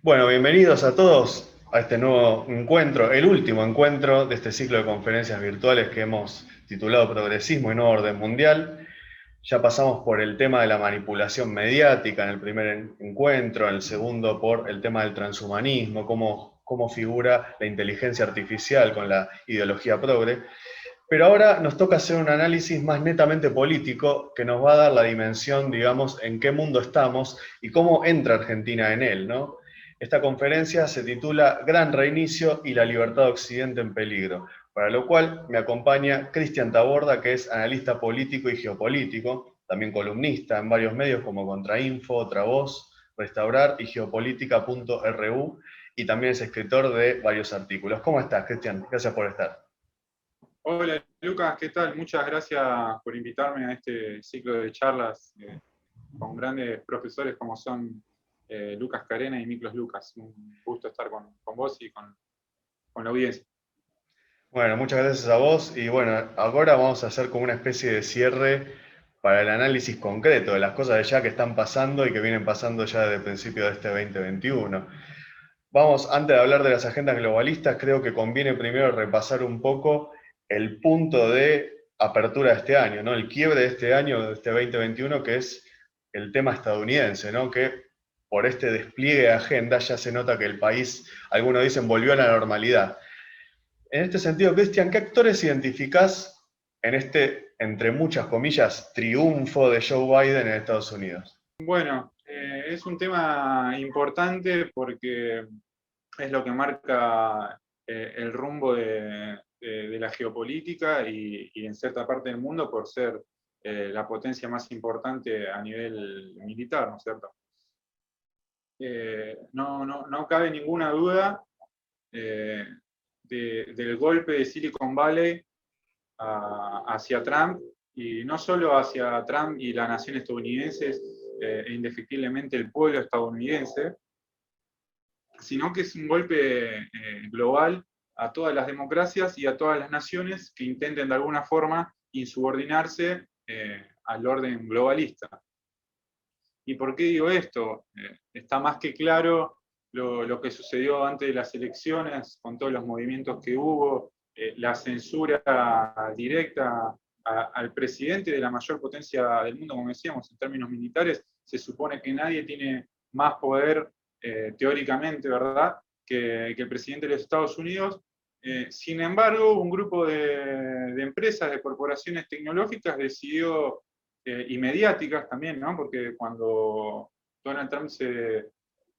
Bueno, bienvenidos a todos a este nuevo encuentro, el último encuentro de este ciclo de conferencias virtuales que hemos titulado Progresismo y Nuevo Orden Mundial. Ya pasamos por el tema de la manipulación mediática en el primer encuentro, en el segundo por el tema del transhumanismo, cómo figura la inteligencia artificial con la ideología progre. Pero ahora nos toca hacer un análisis más netamente político que nos va a dar la dimensión, digamos, en qué mundo estamos y cómo entra Argentina en él, ¿no? Esta conferencia se titula Gran Reinicio y la libertad de Occidente en peligro, para lo cual me acompaña Cristian Taborda, que es analista político y geopolítico, también columnista en varios medios como Contrainfo, Otra Voz, Restaurar y Geopolítica.ru, y también es escritor de varios artículos. ¿Cómo estás, Cristian? Gracias por estar. Hola Lucas, ¿qué tal? Muchas gracias por invitarme a este ciclo de charlas con grandes profesores como son Lucas Carena y Miklos Lucas. Un gusto estar con vos y con la audiencia. Bueno, muchas gracias a vos y bueno, ahora vamos a hacer como una especie de cierre para el análisis concreto de las cosas de ya que están pasando y que vienen pasando ya desde el principio de este 2021. Vamos, antes de hablar de las agendas globalistas, creo que conviene primero repasar un poco el punto de apertura de este año, ¿no? El quiebre de este año, de este 2021, que es el tema estadounidense, ¿no? Que por este despliegue de agenda ya se nota que el país, algunos dicen, volvió a la normalidad. En este sentido, Cristian, ¿qué actores identificás en este, entre muchas comillas, triunfo de Joe Biden en Estados Unidos? Bueno, es un tema importante porque es lo que marca el rumbo de la geopolítica y en cierta parte del mundo por ser la potencia más importante a nivel militar, ¿no es cierto? No cabe ninguna duda eh, del golpe de Silicon Valley hacia Trump, y no solo hacia Trump y la nación estadounidense, e indefectiblemente el pueblo estadounidense, sino que es un golpe global a todas las democracias y a todas las naciones que intenten de alguna forma insubordinarse al orden globalista. ¿Y por qué digo esto? Está más que claro lo que sucedió antes de las elecciones, con todos los movimientos que hubo, la censura directa al presidente de la mayor potencia del mundo, como decíamos, en términos militares. Se supone que nadie tiene más poder, teóricamente, ¿verdad?, que el presidente de los Estados Unidos. Sin embargo, un grupo de empresas, de corporaciones tecnológicas decidió y mediáticas también, ¿no? Porque cuando Donald Trump se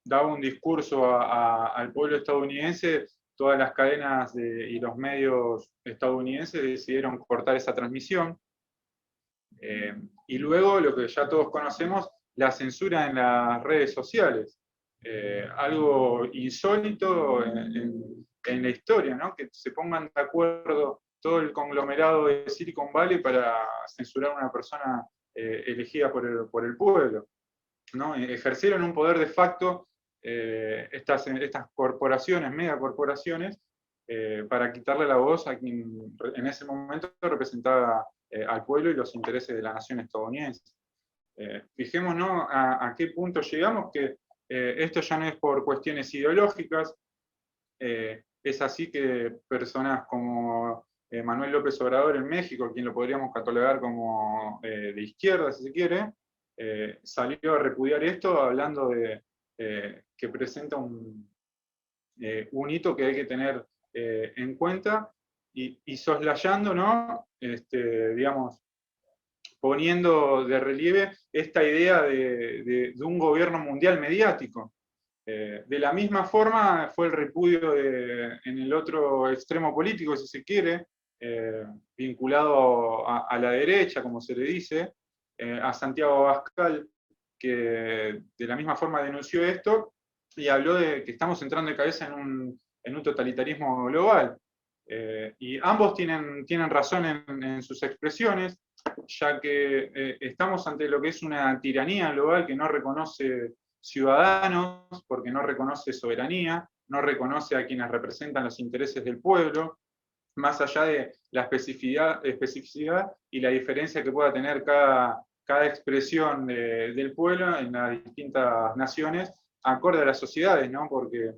daba un discurso al pueblo estadounidense, todas las cadenas y los medios estadounidenses decidieron cortar esa transmisión. Eh, y luego lo que ya todos conocemos, la censura en las redes sociales. Algo insólito en la historia, ¿no? Que se pongan de acuerdo todo el conglomerado de Silicon Valley para censurar a una persona elegida por el pueblo, ¿no? Ejercieron un poder de facto estas corporaciones, megacorporaciones, para quitarle la voz a quien en ese momento representaba al pueblo y los intereses de la nación estadounidense. Fijémonos a qué punto llegamos, que esto ya no es por cuestiones ideológicas. Es así que personas como Manuel López Obrador en México, quien lo podríamos catalogar como de izquierda, si se quiere, salió a repudiar esto hablando de que presenta un hito que hay que tener en cuenta y soslayando, ¿no? Digamos, poniendo de relieve esta idea de un gobierno mundial mediático. De la misma forma fue el repudio en el otro extremo político, si se quiere, vinculado a la derecha, como se le dice, a Santiago Abascal, que de la misma forma denunció esto y habló de que estamos entrando de cabeza en un totalitarismo global. Y ambos tienen razón en sus expresiones, ya que estamos ante lo que es una tiranía global que no reconoce ciudadanos, porque no reconoce soberanía, no reconoce a quienes representan los intereses del pueblo, más allá de la especificidad y la diferencia que pueda tener cada expresión del pueblo en las distintas naciones. acorde a las sociedades, ¿no? Porque,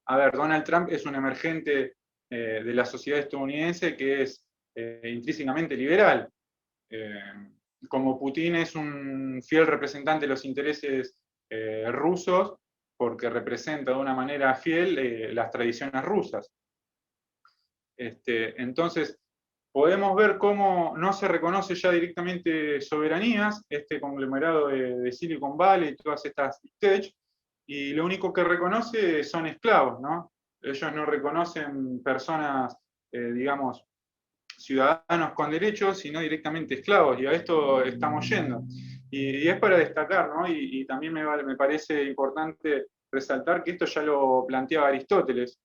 a ver, Donald Trump es un emergente de la sociedad estadounidense que es intrínsecamente liberal. Como Putin es un fiel representante de los intereses rusos, porque representa de una manera fiel las tradiciones rusas. Entonces, podemos ver cómo no se reconoce ya directamente soberanías, este conglomerado de Silicon Valley y todas estas tech, y lo único que reconoce son esclavos, ¿no? Ellos no reconocen personas, digamos, ciudadanos con derechos, sino directamente esclavos, y a esto estamos yendo. Y es para destacar, ¿no? Y también me parece importante resaltar que esto ya lo planteaba Aristóteles,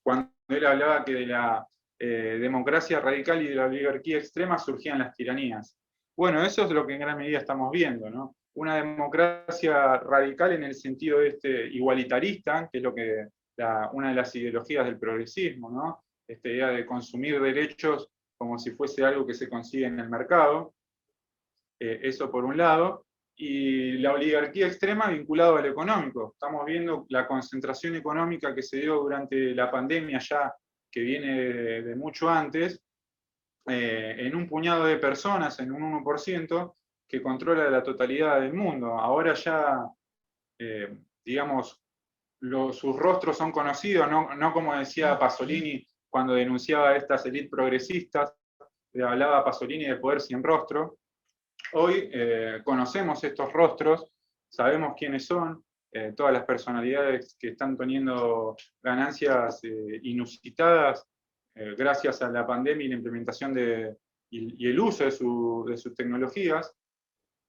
cuando él hablaba que de la democracia radical y de la oligarquía extrema surgían las tiranías. Bueno, eso es lo que en gran medida estamos viendo, ¿no? Una democracia radical en el sentido igualitarista, que es lo que una de las ideologías del progresismo, ¿no? Esta idea de consumir derechos como si fuese algo que se consigue en el mercado, eso por un lado, y la oligarquía extrema vinculada al económico. Estamos viendo la concentración económica que se dio durante la pandemia ya, que viene de mucho antes, en un puñado de personas, en un 1%, que controla la totalidad del mundo. Ahora ya, digamos, sus rostros son conocidos, no como decía Pasolini cuando denunciaba a estas élites progresistas, hablaba Pasolini de poder sin rostro. Hoy conocemos estos rostros, sabemos quiénes son, todas las personalidades que están teniendo ganancias inusitadas gracias a la pandemia y la implementación y el uso de sus tecnologías,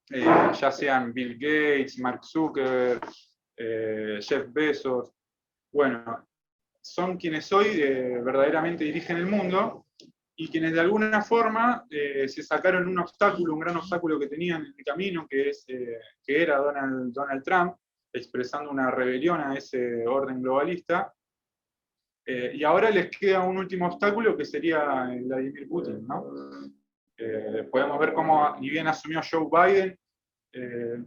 ya sean Bill Gates, Mark Zuckerberg, Jeff Bezos. Bueno, son quienes hoy verdaderamente dirigen el mundo, y quienes de alguna forma se sacaron un gran obstáculo que tenían en el camino, que era Donald Trump, expresando una rebelión a ese orden globalista, y ahora les queda un último obstáculo que sería Vladimir Putin, ¿no? Podemos ver cómo, ni bien asumió Joe Biden,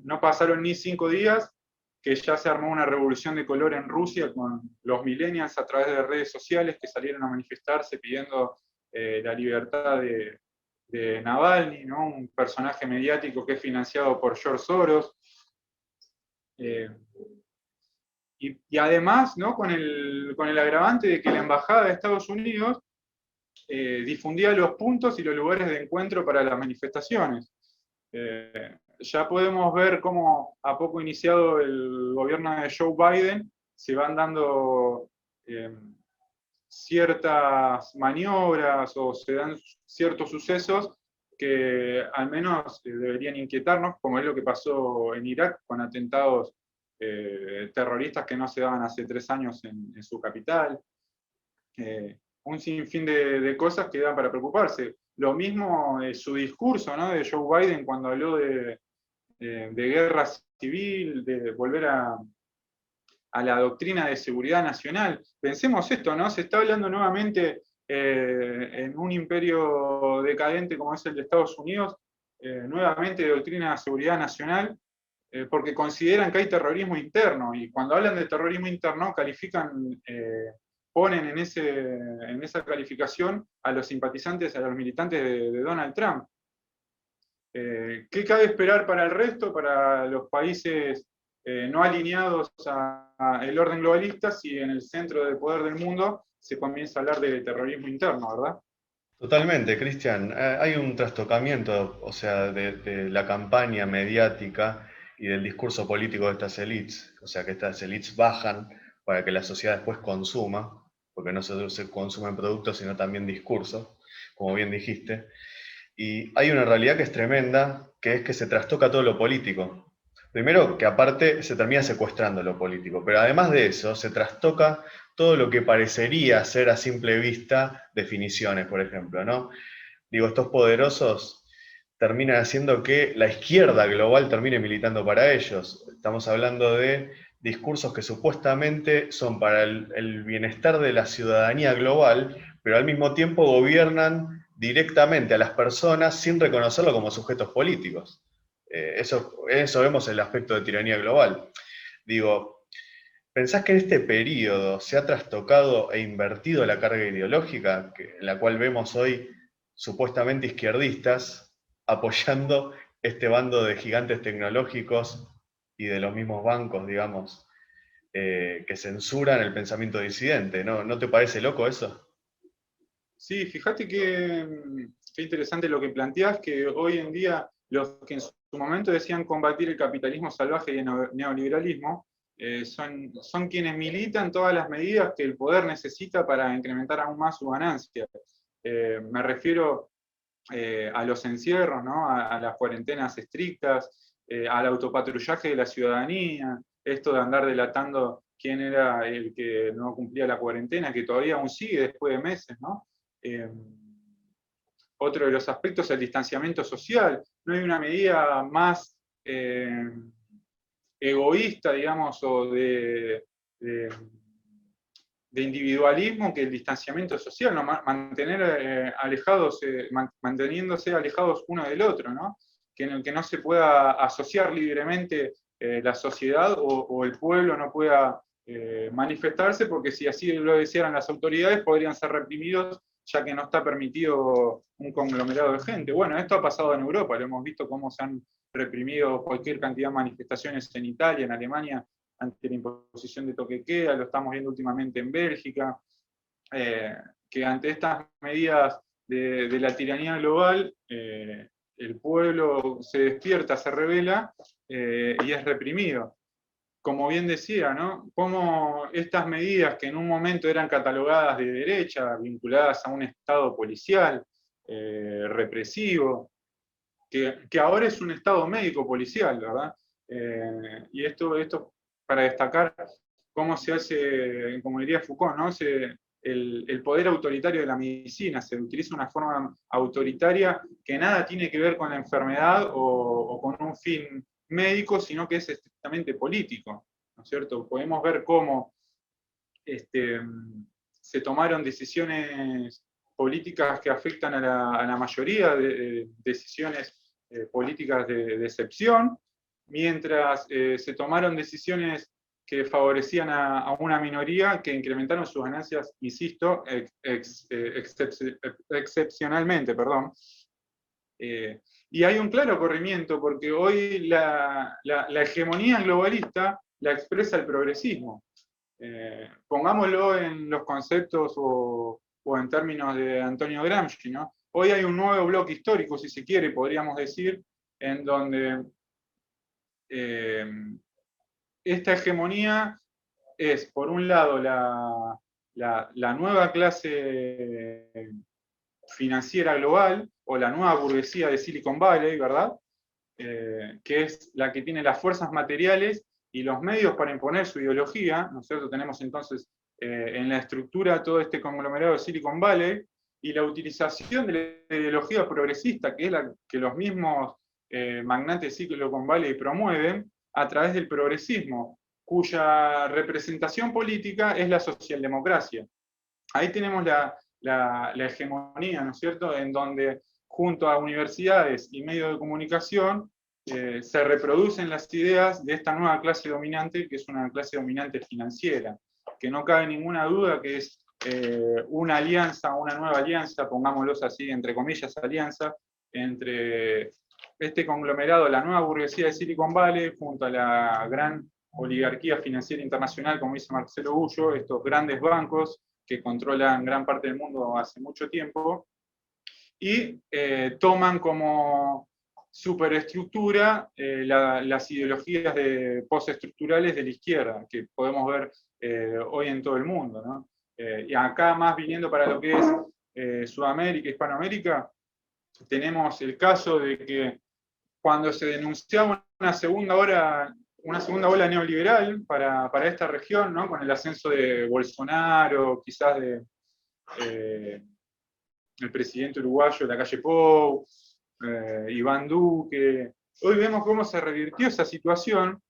no pasaron ni 5 días que ya se armó una revolución de color en Rusia con los millennials a través de redes sociales que salieron a manifestarse pidiendo la libertad de Navalny, ¿no? Un personaje mediático que es financiado por George Soros. Y además, ¿no? con el agravante de que la Embajada de Estados Unidos difundía los puntos y los lugares de encuentro para las manifestaciones. Ya podemos ver cómo, a poco iniciado el gobierno de Joe Biden, se van dando ciertas maniobras o se dan ciertos sucesos que al menos deberían inquietarnos, como es lo que pasó en Irak con atentados terroristas que no se daban hace 3 años en su capital. Un sinfín de cosas que dan para preocuparse. Lo mismo su discurso, ¿no? De Joe Biden cuando habló de guerra civil, de volver a la doctrina de seguridad nacional. Pensemos esto, ¿no? Se está hablando nuevamente en un imperio decadente como es el de Estados Unidos, nuevamente de doctrina de seguridad nacional, porque consideran que hay terrorismo interno, y cuando hablan de terrorismo interno califican, ponen en esa calificación a los simpatizantes, a los militantes de Donald Trump. ¿Qué cabe esperar para el resto, para los países no alineados al orden globalista, si en el centro del poder del mundo se comienza a hablar de terrorismo interno, ¿verdad? Totalmente, Cristian. Hay un trastocamiento, o sea, de la campaña mediática y del discurso político de estas élites. O sea, que estas élites bajan para que la sociedad después consuma, porque no solo se consumen productos, sino también discursos, como bien dijiste. Y hay una realidad que es tremenda, que es que se trastoca todo lo político. Primero, que aparte se termina secuestrando lo político, pero además de eso, se trastoca todo lo que parecería ser a simple vista definiciones, por ejemplo, ¿no? Digo, estos poderosos terminan haciendo que la izquierda global termine militando para ellos. Estamos hablando de discursos que supuestamente son para el bienestar de la ciudadanía global, pero al mismo tiempo gobiernan directamente a las personas sin reconocerlo como sujetos políticos. Eso vemos el aspecto de tiranía global. Digo, ¿pensás que en este periodo se ha trastocado e invertido la carga ideológica, en la cual vemos hoy supuestamente izquierdistas apoyando este bando de gigantes tecnológicos y de los mismos bancos, digamos, que censuran el pensamiento disidente? ¿No te parece loco eso? Sí, fíjate qué interesante lo que planteás, que hoy en día los que en su momento decían combatir el capitalismo salvaje y el neoliberalismo, son quienes militan todas las medidas que el poder necesita para incrementar aún más su ganancia. Me refiero a los encierros, ¿no? A las cuarentenas estrictas, al autopatrullaje de la ciudadanía, esto de andar delatando quién era el que no cumplía la cuarentena, que todavía aún sigue después de meses, ¿no? Eh, Otro de los aspectos es el distanciamiento social. No hay una medida más egoísta, digamos, o de individualismo que el distanciamiento social, ¿no? Mantener alejados, manteniéndose alejados uno del otro, ¿no? Que en el que no se pueda asociar libremente la sociedad o el pueblo no pueda manifestarse, porque si así lo desearan las autoridades podrían ser reprimidos, ya que no está permitido un conglomerado de gente. Bueno, esto ha pasado en Europa, lo hemos visto cómo se han reprimido cualquier cantidad de manifestaciones en Italia, en Alemania, ante la imposición de toque de queda, lo estamos viendo últimamente en Bélgica, que ante estas medidas de la tiranía global, el pueblo se despierta, se revela y es reprimido. Como bien decía, ¿no? Cómo estas medidas que en un momento eran catalogadas de derecha, vinculadas a un Estado policial, represivo, que ahora es un Estado médico policial, ¿verdad? Y esto para destacar cómo se hace, como diría Foucault, ¿no? El poder autoritario de la medicina, se utiliza una forma autoritaria que nada tiene que ver con la enfermedad o con un fin médico, sino que es estrictamente político, ¿no es cierto? Podemos ver cómo se tomaron decisiones políticas que afectan a la mayoría de decisiones políticas de excepción, mientras se tomaron decisiones que favorecían a una minoría que incrementaron sus ganancias, insisto, excepcionalmente, perdón. Y hay un claro corrimiento, porque hoy la hegemonía globalista la expresa el progresismo. Pongámoslo en los conceptos o en términos de Antonio Gramsci, ¿no? Hoy hay un nuevo bloque histórico, si se quiere, podríamos decir, en donde esta hegemonía es, por un lado, la nueva clase financiera global, o la nueva burguesía de Silicon Valley, ¿verdad? Que es la que tiene las fuerzas materiales y los medios para imponer su ideología, ¿no es cierto? Tenemos entonces en la estructura todo este conglomerado de Silicon Valley y la utilización de la ideología progresista, que es la que los mismos magnates de Silicon Valley promueven a través del progresismo, cuya representación política es la socialdemocracia. Ahí tenemos la hegemonía, ¿no es cierto?, en donde junto a universidades y medios de comunicación se reproducen las ideas de esta nueva clase dominante, que es una clase dominante financiera, que no cabe ninguna duda que es una alianza, una nueva alianza, pongámoslos así, entre comillas, alianza, entre este conglomerado, la nueva burguesía de Silicon Valley, junto a la gran oligarquía financiera internacional, como dice Marcelo Gullo, estos grandes bancos que controlan gran parte del mundo hace mucho tiempo, y toman como superestructura las ideologías postestructurales de la izquierda, que podemos ver hoy en todo el mundo, ¿no? Y acá más viniendo para lo que es Sudamérica, Hispanoamérica, tenemos el caso de que cuando se denunciaba una segunda ola neoliberal para esta región, ¿no? Con el ascenso de Bolsonaro, quizás el presidente uruguayo de la calle Pou, Iván Duque. Hoy vemos cómo se revirtió esa situación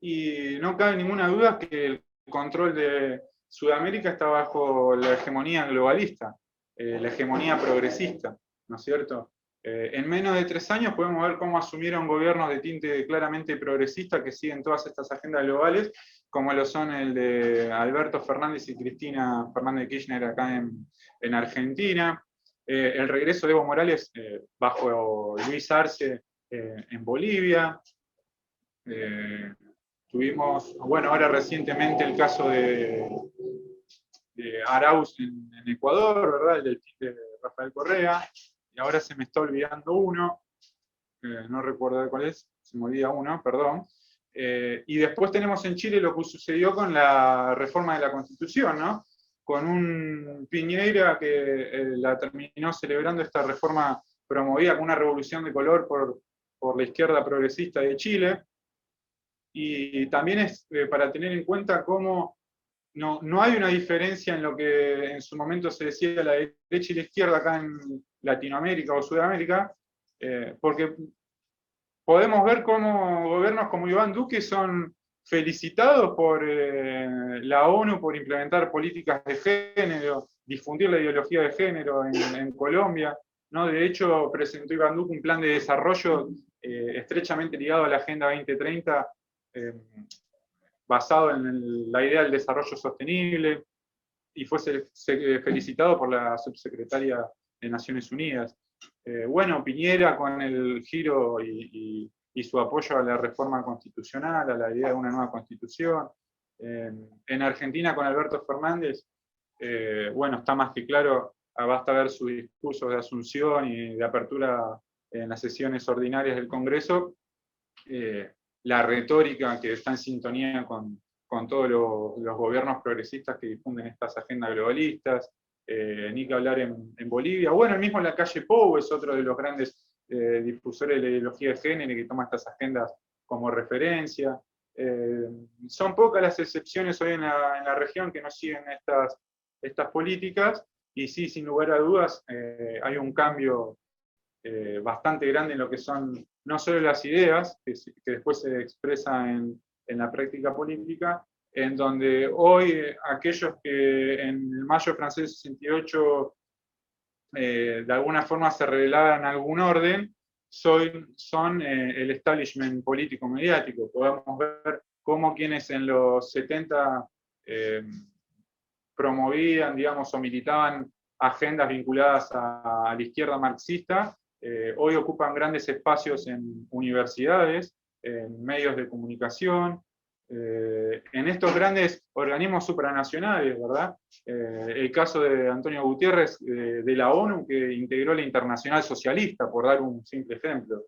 y no cabe ninguna duda que el control de Sudamérica está bajo la hegemonía globalista, la hegemonía progresista, ¿no es cierto? En menos de 3 años podemos ver cómo asumieron gobiernos de tinte claramente progresista que siguen todas estas agendas globales, como lo son el de Alberto Fernández y Cristina Fernández de Kirchner acá en Argentina, el regreso de Evo Morales bajo Luis Arce en Bolivia. Tuvimos, bueno, ahora recientemente el caso de Arauz en Ecuador, ¿verdad? El del de Rafael Correa, y ahora se me está olvidando uno, no recuerdo cuál es, se me olvida uno, perdón. Y después tenemos en Chile lo que sucedió con la reforma de la Constitución, ¿no? Con un Piñera que la terminó celebrando esta reforma promovida con una revolución de color por la izquierda progresista de Chile. Y también es para tener en cuenta cómo no hay una diferencia en lo que en su momento se decía la derecha y la izquierda acá en Latinoamérica o Sudamérica, porque podemos ver cómo gobiernos como Iván Duque son felicitados por la ONU por implementar políticas de género, difundir la ideología de género en Colombia, ¿no? De hecho, presentó Iván Duque un plan de desarrollo estrechamente ligado a la Agenda 2030, basado en la idea del desarrollo sostenible, y fue felicitado por la subsecretaria de Naciones Unidas. Bueno, Piñera con el giro y su apoyo a la reforma constitucional, a la idea de una nueva constitución. En Argentina con Alberto Fernández, bueno, está más que claro, basta ver su discurso de asunción y de apertura en las sesiones ordinarias del Congreso, la retórica que está en sintonía con todos los gobiernos progresistas que difunden estas agendas globalistas, ni que hablar en Bolivia. Bueno, el mismo Lacalle Pou es otro de los grandes difusores de la ideología de género y que toma estas agendas como referencia. Son pocas las excepciones hoy en la región que no siguen estas políticas, y sí, sin lugar a dudas, hay un cambio bastante grande en lo que son no solo las ideas, que después se expresan en la práctica política, en donde hoy aquellos que en el mayo francés de 68 de alguna forma se revelaban algún orden, son el establishment político-mediático. Podemos ver cómo quienes en los 70 promovían, digamos, o militaban agendas vinculadas a la izquierda marxista, hoy ocupan grandes espacios en universidades, en medios de comunicación, en estos grandes organismos supranacionales, ¿verdad? El caso de Antonio Gutiérrez de la ONU, que integró la Internacional Socialista, por dar un simple ejemplo.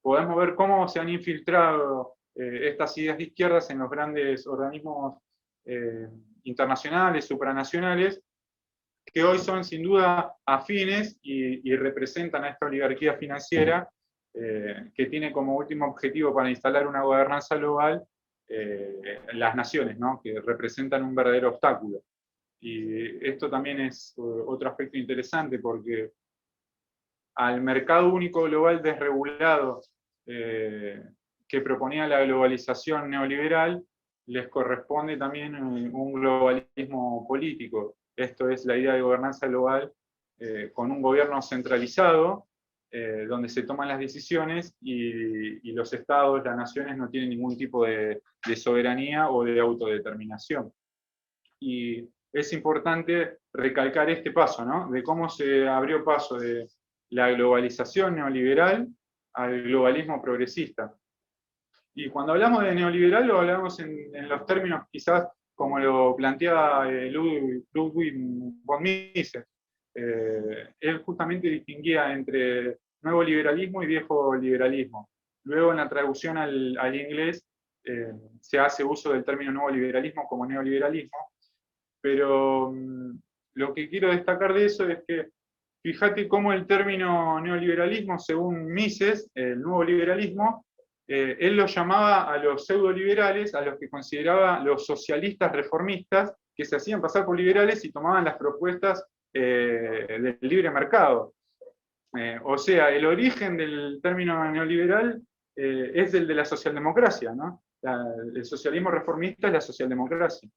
Podemos ver cómo se han infiltrado estas ideas de izquierdas en los grandes organismos internacionales, supranacionales, que hoy son sin duda afines y representan a esta oligarquía financiera que tiene como último objetivo para instalar una gobernanza global las naciones, ¿no? Que representan un verdadero obstáculo. Y esto también es otro aspecto interesante, porque al mercado único global desregulado que proponía la globalización neoliberal, les corresponde también un globalismo político. Esto es la idea de gobernanza global con un gobierno centralizado, donde se toman las decisiones y los estados, las naciones no tienen ningún tipo de soberanía o de autodeterminación. Y es importante recalcar este paso, ¿no? De cómo se abrió paso de la globalización neoliberal al globalismo progresista. Y cuando hablamos de neoliberal lo hablamos en los términos quizás como lo plantea Ludwig von Mises. Él justamente distinguía entre nuevo liberalismo y viejo liberalismo. Luego en la traducción al inglés se hace uso del término nuevo liberalismo como neoliberalismo, pero lo que quiero destacar de eso es que fíjate cómo el término neoliberalismo, según Mises, el nuevo liberalismo, él lo llamaba a los pseudoliberales, a los que consideraba los socialistas reformistas, que se hacían pasar por liberales y tomaban las propuestas del libre mercado. O sea, el origen del término neoliberal es el de la socialdemocracia, ¿no? El socialismo reformista es la socialdemocracia.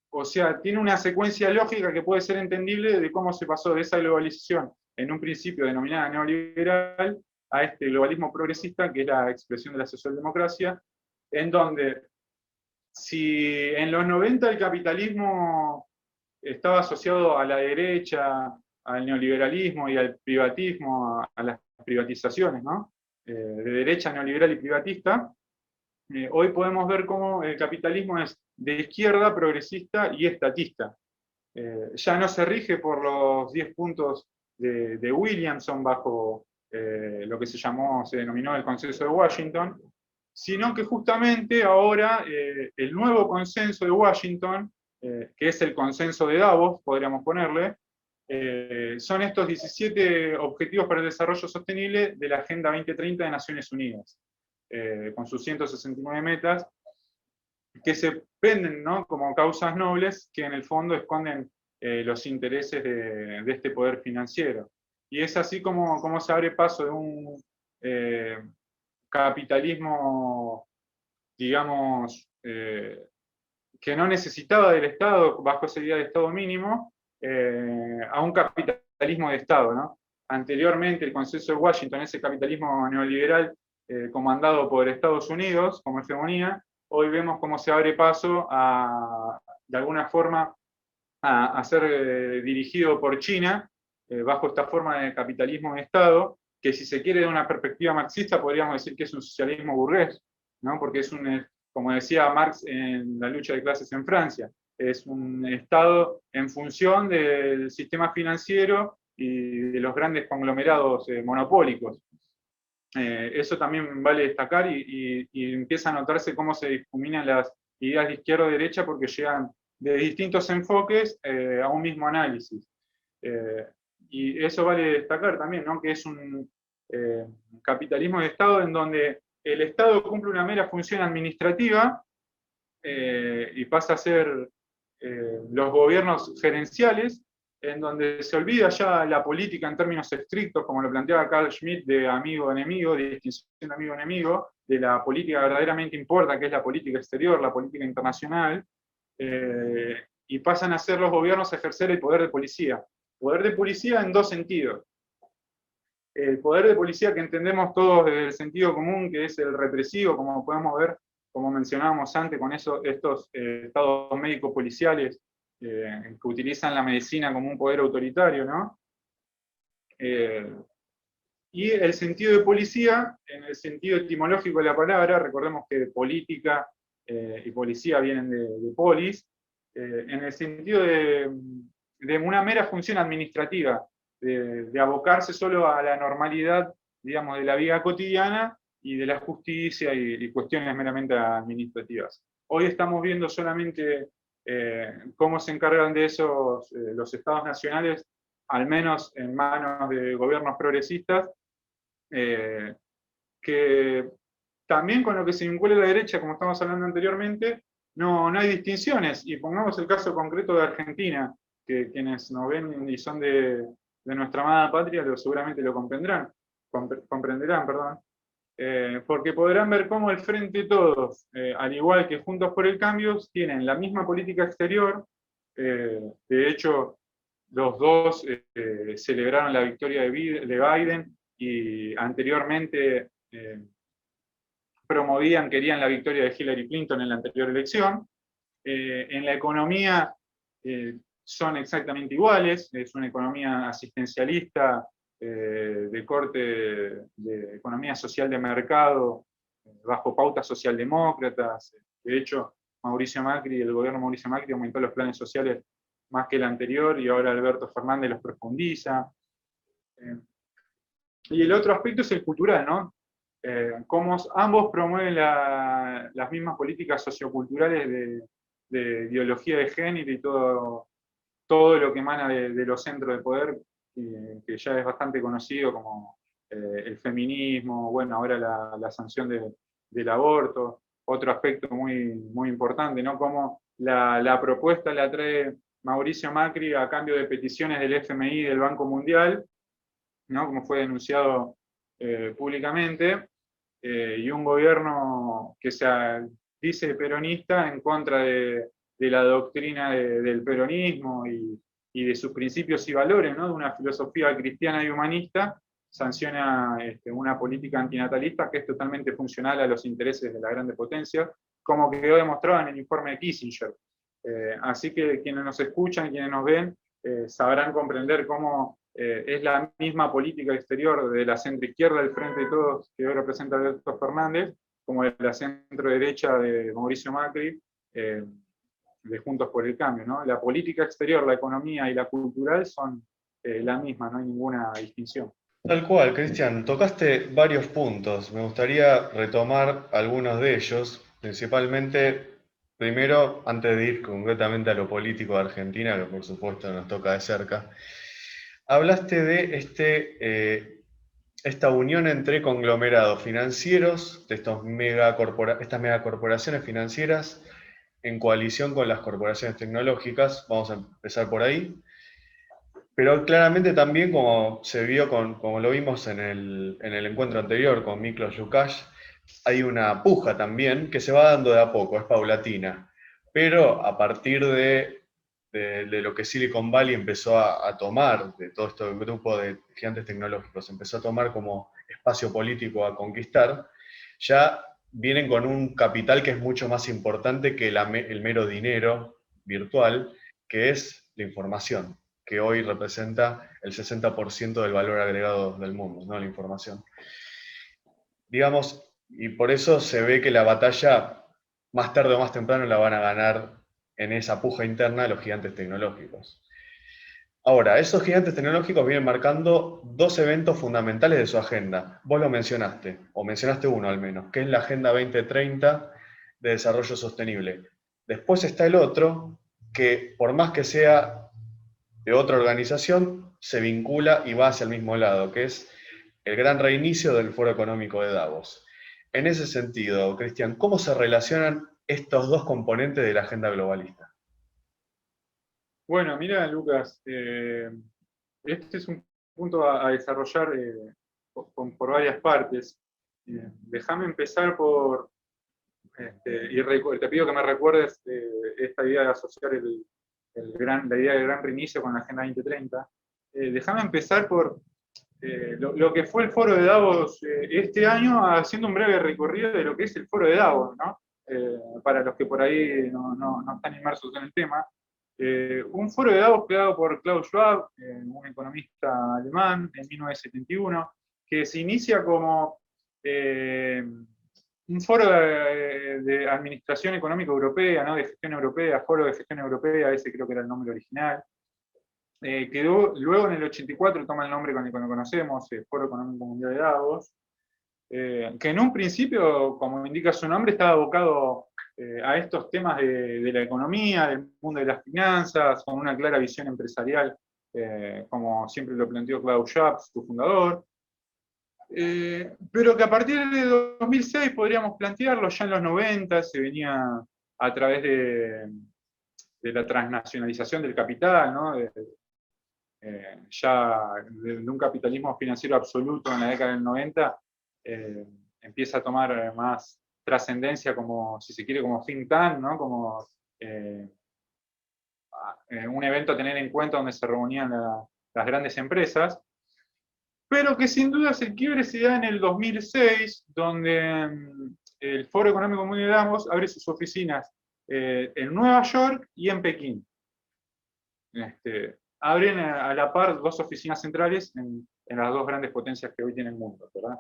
O sea, tiene una secuencia lógica que puede ser entendible de cómo se pasó de esa globalización en un principio denominada neoliberal, a este globalismo progresista, que es la expresión de la socialdemocracia, en donde si en los 90 el capitalismo estaba asociado a la derecha, al neoliberalismo y al privatismo, a las privatizaciones, ¿no? De derecha neoliberal y privatista, hoy podemos ver cómo el capitalismo es de izquierda, progresista y estatista. Ya no se rige por los 10 puntos de Williamson bajo lo que se denominó el Consenso de Washington, sino que justamente ahora el nuevo consenso de Washington, que es el consenso de Davos, podríamos ponerle, son estos 17 Objetivos para el Desarrollo Sostenible de la Agenda 2030 de Naciones Unidas, con sus 169 metas, que se venden, ¿no?, como causas nobles que en el fondo esconden los intereses de este poder financiero. Y es así como se abre paso de un capitalismo, digamos, que no necesitaba del Estado, bajo esa idea de Estado mínimo, a un capitalismo de Estado, ¿no? Anteriormente, el Consenso de Washington, ese capitalismo neoliberal comandado por Estados Unidos como hegemonía, hoy vemos cómo se abre paso de alguna forma, a ser dirigido por China, bajo esta forma de capitalismo de Estado, que si se quiere de una perspectiva marxista podríamos decir que es un socialismo burgués, ¿no? Porque es como decía Marx en La lucha de clases en Francia, es un Estado en función del sistema financiero y de los grandes conglomerados monopólicos. Eso también vale destacar y empieza a notarse cómo se difuminan las ideas de izquierda o derecha porque llegan de distintos enfoques a un mismo análisis. Y eso vale destacar también, ¿no?, que es un capitalismo de Estado en donde el Estado cumple una mera función administrativa y pasa a ser los gobiernos gerenciales, en donde se olvida ya la política en términos estrictos, como lo planteaba Carl Schmitt, de amigo-enemigo, de distinción de amigo-enemigo, de la política que verdaderamente importa, que es la política exterior, la política internacional, y pasan a ser los gobiernos a ejercer el poder de policía. Poder de policía en dos sentidos. El poder de policía que entendemos todos desde el sentido común, que es el represivo, como podemos ver, como mencionábamos antes, con estos estados médicos policiales que utilizan la medicina como un poder autoritario, ¿no? Y el sentido de policía, en el sentido etimológico de la palabra, recordemos que política y policía vienen de polis, en el sentido de una mera función administrativa, de abocarse solo a la normalidad, digamos, de la vida cotidiana y de la justicia y cuestiones meramente administrativas. Hoy estamos viendo solamente cómo se encargan de eso los estados nacionales, al menos en manos de gobiernos progresistas, que también con lo que se vincula a la derecha, como estamos hablando anteriormente, no hay distinciones. Y pongamos el caso concreto de Argentina, que quienes nos ven y son de nuestra amada patria seguramente lo comprenderán, perdón. Porque podrán ver cómo el Frente Todos, al igual que Juntos por el Cambio, tienen la misma política exterior. De hecho, los dos celebraron la victoria de Biden y anteriormente querían la victoria de Hillary Clinton en la anterior elección. En la economía son exactamente iguales, es una economía asistencialista, de corte de economía social de mercado, bajo pautas socialdemócratas. De hecho, el gobierno Mauricio Macri aumentó los planes sociales más que el anterior y ahora Alberto Fernández los profundiza. Y el otro aspecto es el cultural, ¿no? Cómo ambos promueven las mismas políticas socioculturales de ideología de género y todo lo que emana de los centros de poder, que ya es bastante conocido, como el feminismo, bueno, ahora la sanción del aborto. Otro aspecto muy, muy importante, ¿no? Cómo la propuesta la trae Mauricio Macri a cambio de peticiones del FMI y del Banco Mundial, ¿no?, como fue denunciado públicamente, y un gobierno que se dice peronista en contra de la doctrina del peronismo y y de sus principios y valores, ¿no? De una filosofía cristiana y humanista, sanciona una política antinatalista que es totalmente funcional a los intereses de las grandes potencias, como quedó demostrado en el informe de Kissinger. Así que quienes nos escuchan, quienes nos ven, sabrán comprender cómo es la misma política exterior de la centroizquierda del Frente de Todos que hoy representa Alberto Fernández, como de la centro-derecha de Mauricio Macri, de Juntos por el Cambio, ¿no? La política exterior, la economía y la cultural son la misma, no hay ninguna distinción. Tal cual, Cristian, tocaste varios puntos. Me gustaría retomar algunos de ellos, principalmente, primero, antes de ir concretamente a lo político de Argentina, que por supuesto nos toca de cerca, hablaste de esta unión entre conglomerados financieros, de estas megacorporaciones financieras, en coalición con las corporaciones tecnológicas. Vamos a empezar por ahí. Pero claramente también, como se vio, como lo vimos en el encuentro anterior con Miklos Lukács, hay una puja también que se va dando de a poco, es paulatina. Pero a partir de lo que Silicon Valley empezó a tomar, de todo este grupo de gigantes tecnológicos, empezó a tomar como espacio político a conquistar, ya vienen con un capital que es mucho más importante que el mero dinero virtual, que es la información, que hoy representa el 60% del valor agregado del mundo, ¿no? La información. Digamos, y por eso se ve que la batalla, más tarde o más temprano, la van a ganar en esa puja interna de los gigantes tecnológicos. Ahora, esos gigantes tecnológicos vienen marcando dos eventos fundamentales de su agenda. Vos lo mencionaste, o mencionaste uno al menos, que es la Agenda 2030 de Desarrollo Sostenible. Después está el otro, que por más que sea de otra organización, se vincula y va hacia el mismo lado, que es el gran reinicio del Foro Económico de Davos. En ese sentido, Cristian, ¿cómo se relacionan estos dos componentes de la agenda globalista? Bueno, mira, Lucas, este es un punto a desarrollar por varias partes. Déjame empezar por, y te pido que me recuerdes esta idea de asociar la idea del gran reinicio con la Agenda 2030. Déjame empezar por lo que fue el Foro de Davos este año, haciendo un breve recorrido de lo que es el Foro de Davos, ¿no? Para los que por ahí no están inmersos en el tema. Un foro de Davos creado por Klaus Schwab, un economista alemán, en 1971, que se inicia como un foro de administración económica europea, ¿no? De gestión europea, foro de gestión europea, ese creo que era el nombre original. Quedó, luego en el 84 toma el nombre con el que lo conocemos, Foro Económico Mundial de Davos, que en un principio, como indica su nombre, estaba abocado a estos temas de la economía, del mundo de las finanzas, con una clara visión empresarial, como siempre lo planteó Klaus Schwab, su fundador, pero que a partir de 2006 podríamos plantearlo, ya en los 90 se venía a través de la transnacionalización del capital, ¿no? Ya de un capitalismo financiero absoluto en la década del 90, empieza a tomar más trascendencia como, si se quiere, como think tank, ¿no? Como un evento a tener en cuenta donde se reunían las grandes empresas, pero que sin duda el quiebre se da en el 2006, donde el Foro Económico Mundial de Davos abre sus oficinas en Nueva York y en Pekín. Abren a la par dos oficinas centrales en las dos grandes potencias que hoy tiene el mundo, ¿verdad?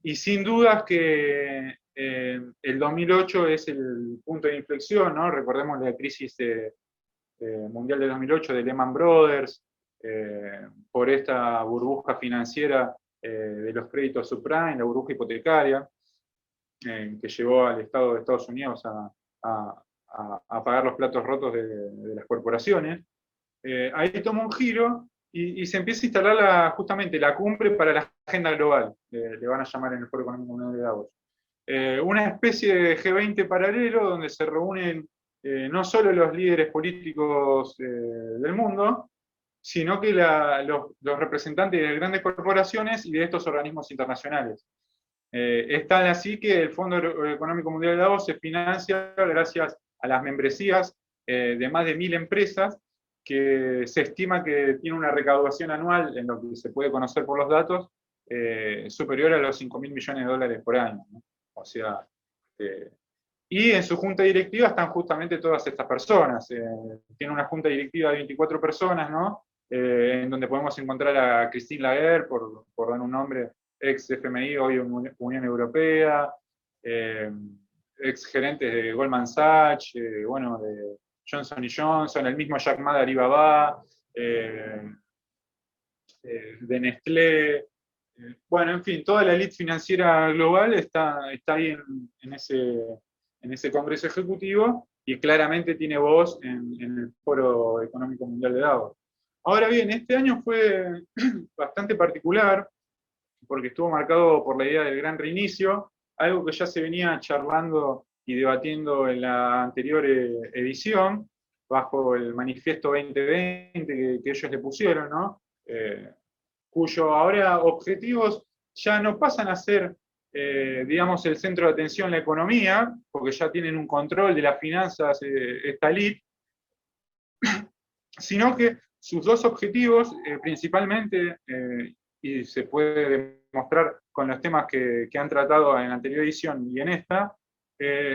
Y sin dudas que el 2008 es el punto de inflexión, ¿no? Recordemos la crisis mundial de 2008 de Lehman Brothers, por esta burbuja financiera de los créditos subprime, la burbuja hipotecaria, que llevó al Estado de Estados Unidos a pagar los platos rotos de las corporaciones. Ahí toma un giro y se empieza a instalar justamente la cumbre para la agenda global, le van a llamar en el Foro Económico Mundial de Davos. Una especie de G20 paralelo donde se reúnen no solo los líderes políticos del mundo, sino que los representantes de grandes corporaciones y de estos organismos internacionales. Es tal así que el Fondo Económico Mundial de Davos se financia gracias a las membresías de más de 1000 empresas que se estima que tiene una recaudación anual, en lo que se puede conocer por los datos, superior a los 5.000 millones de dólares por año, ¿no? O sea, y en su junta directiva están justamente todas estas personas. Tiene una junta directiva de 24 personas, ¿no? En donde podemos encontrar a Christine Lagarde, por dar un nombre, ex FMI, hoy Unión Europea, ex gerentes de Goldman Sachs, bueno, de Johnson Johnson, el mismo Jack Ma de Alibaba, de Nestlé. Bueno, en fin, toda la élite financiera global está ahí en ese Congreso Ejecutivo y claramente tiene voz en el Foro Económico Mundial de Davos. Ahora bien, este año fue bastante particular porque estuvo marcado por la idea del gran reinicio, algo que ya se venía charlando y debatiendo en la anterior edición, bajo el manifiesto 2020 que ellos le pusieron, ¿no? Cuyo ahora objetivos ya no pasan a ser, digamos, el centro de atención la economía, porque ya tienen un control de las finanzas esta elite, sino que sus dos objetivos, principalmente, y se puede demostrar con los temas que han tratado en la anterior edición y en esta,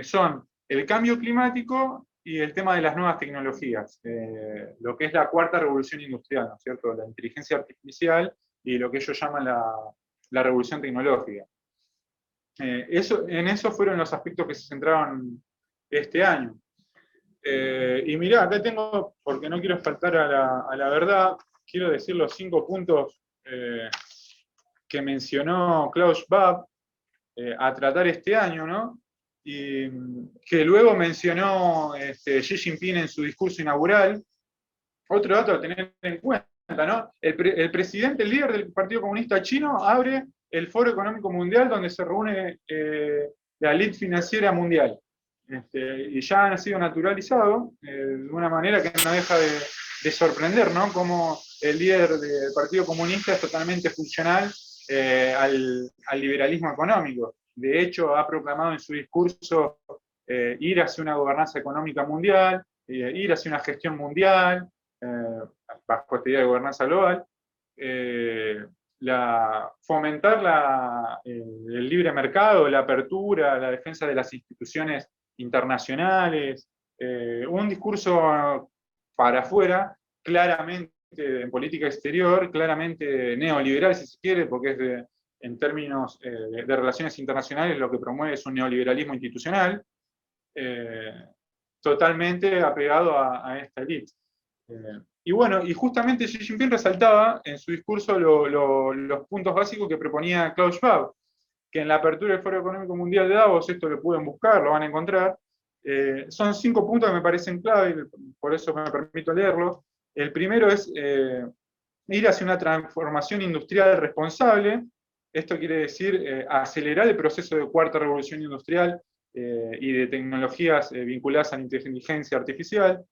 son el cambio climático y el tema de las nuevas tecnologías, lo que es la cuarta revolución industrial, ¿no es cierto? La inteligencia artificial y lo que ellos llaman la revolución tecnológica. En eso fueron los aspectos que se centraron este año. Y mirá, acá tengo, porque no quiero faltar a la verdad, quiero decir los 5 puntos que mencionó Klaus Schwab a tratar este año, ¿no? Y que luego mencionó Xi Jinping en su discurso inaugural. Otro dato a tener en cuenta, ¿no? El presidente, el líder del Partido Comunista Chino, abre el Foro Económico Mundial donde se reúne la elite financiera mundial. Y ya ha sido naturalizado de una manera que no deja de sorprender, ¿no? Como el líder del Partido Comunista es totalmente funcional al liberalismo económico. De hecho, ha proclamado en su discurso ir hacia una gobernanza económica mundial, ir hacia una gestión mundial, bajo esta idea de gobernanza global, fomentar el libre mercado, la apertura, la defensa de las instituciones internacionales, un discurso para afuera, claramente en política exterior, claramente neoliberal si se quiere, porque es en términos de relaciones internacionales lo que promueve es un neoliberalismo institucional, totalmente apegado a esta élite. Y bueno, y justamente Xi Jinping resaltaba en su discurso los puntos básicos que proponía Klaus Schwab, que en la apertura del Foro Económico Mundial de Davos, esto lo pueden buscar, lo van a encontrar, son 5 puntos que me parecen clave, por eso me permito leerlos. El primero es ir hacia una transformación industrial responsable. Esto quiere decir acelerar el proceso de cuarta revolución industrial y de tecnologías vinculadas a la inteligencia artificial.